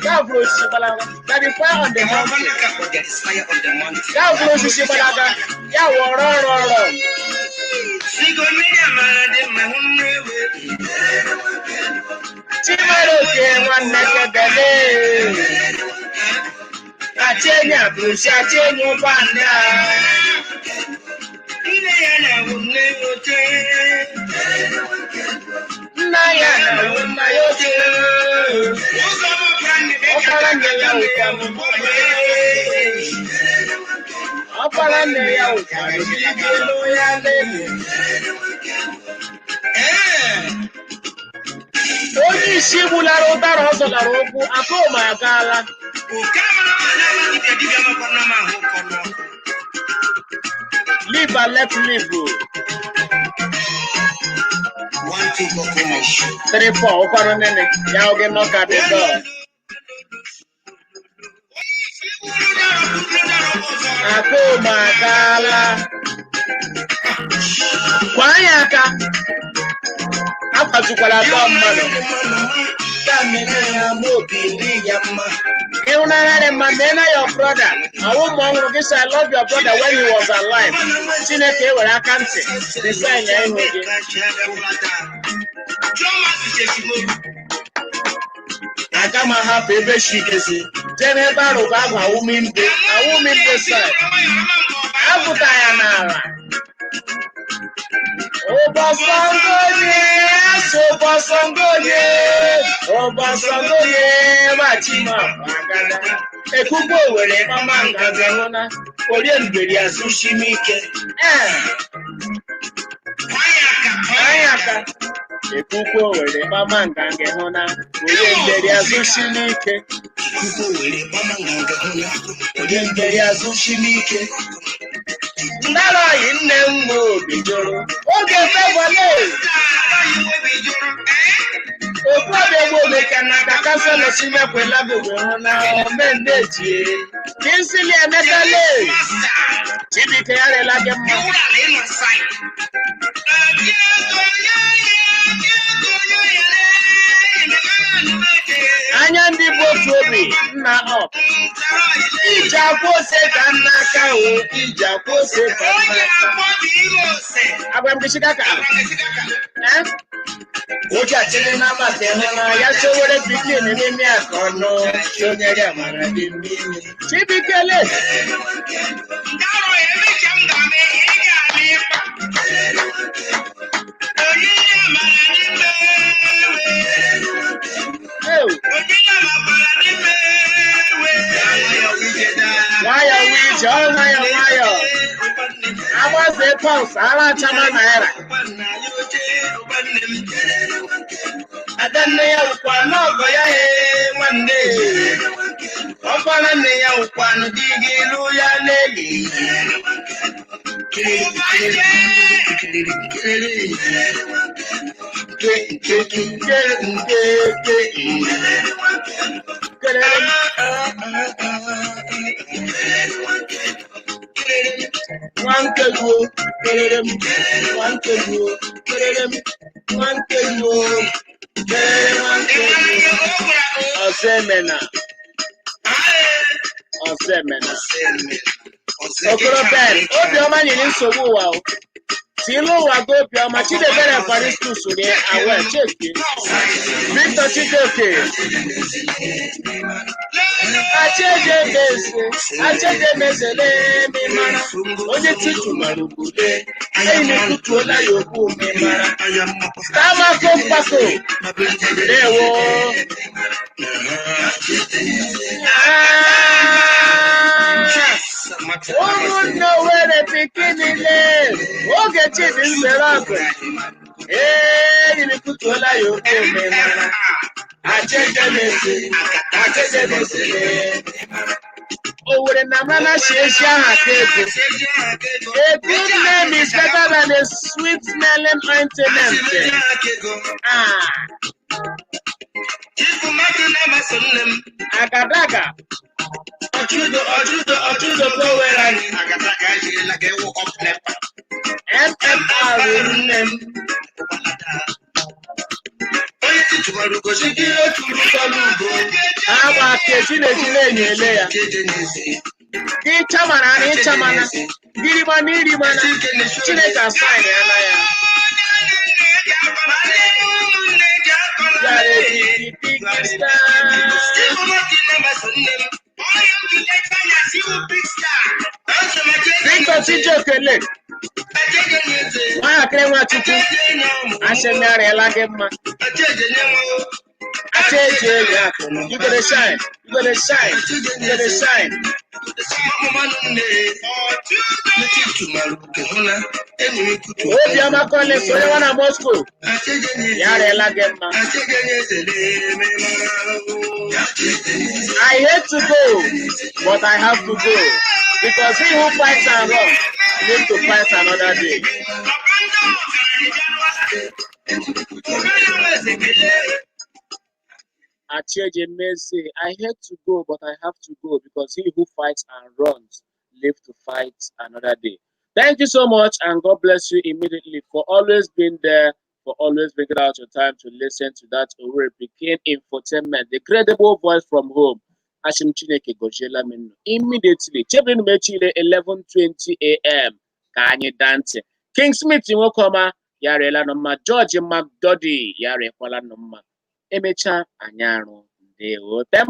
Gavro Shibalaga, that is fire on the mountain. Gavro Shibalaga, ya wọrọ rọrọ. Chima oke nwanne kedele. Achenya brusi achenye ụbanda. Nna ya na nne oche. Nna ya na nna ya oche. Ọkpara nne ya ụkwanụ. Ọkpara nne ya ụkwanụ. Elu ya n'elu. Onye isi gbulara ụdara ọ zọlara ụkwụ Akoma agaala. Live and let live. 3-4 ụkwara nene ya oge nọka dị dọọ. Akoma agaala. Kwa anyị aka. Akwajukwala atọ mmadụ. Ịhụnanya ma mena your brother. Awụ ụmụ ọhụrụ gị sị I love your brother when he was alive. Chineke ewere aka ntị design ya ihu gị. Aga m ahapụ ebe shi gesi jee n'ebe arụgo agụ awụmimbe side. Apụta ya n'ala. Obasangoye ma Chima agada. Ekuko were mama ngaze hụna orie mberi azụshimike. Ayaka. Ekuko were mama ngaze hụna orie mberi azụshimike. Ekuko were mama ngaze hụna orie mberi azụshimike. Ndara yi nne m obijoro oge febale. Okwade gbole kana kakasa lo simekwela gogo hụna omende tie. Kinsili emekale. Chibike yarela gị mma. Anya ndị bụ otu obi nna ọ. Iji akwa ose ka nna aka o. Iji akwa ose ka nna aka. Agwa m gị ka. Oji achịrị n'amasị hụna ya chowere pikin n'ime aka ọnụ. Chonyere amara dị mmiri. Chibikele. Nwayọ. Agbaze pounds ara chama naira. Adanne ya ụkwa n'ọgọ ya nwanne. Ọkpara nne ya ụkwa n'ụdị gị ilu ya n'eli. Osemena. Okorobịa obiọma nyere nsogbu ụwa. Tilu ụwa go obiọma Chidebere Kwaristu soro awe cheki. Victor Chidoke. Acheje mesele mi mara. Onye tutu mara ubule. Enyi tutuola ya okwu mi mara. Tama kompako. Ewo. Ụmụnne were pikinile oge Chidi nzere ọgụ. Enyi tutuola ya okwu mi mara. Acheje mesele. Owere na mana sheshi aha kego. A good name is better than a sweet smelling ointment. Agadaga. Ojudo go where I MMR name. Agba keji na-eji ele ya. Ịchamana na ịchamana. Girimana irimana. Chineke assign ya na ya. Victor Chijokele. Nwatakịrị Nwachukwu. Ashemịarị ela gị mma. You gonna shine. You gonna shine. You gonna shine. Obiama Collins, onye nwa na Moscow. Ya rela gị mma. I hate to go, but I have to go. Because he who fights and runs lives to fight another day. Achieje Meze, I hate to go, but I have to go because he who fights and runs lives to fight another day. Thank you so much, and God bless you immediately for always being there, for always bringing out your time to listen to that Owurre Pikin infotainment, the credible voice from home. Ashim Chineke Gojela Minu. Immediately, Chebrin Mechile 11:20 a.m. Kanye Dante. King Smith Nwokoma, Yarela Noma, George McDoddy, Yarekwala Noma. Emecha Anyaro.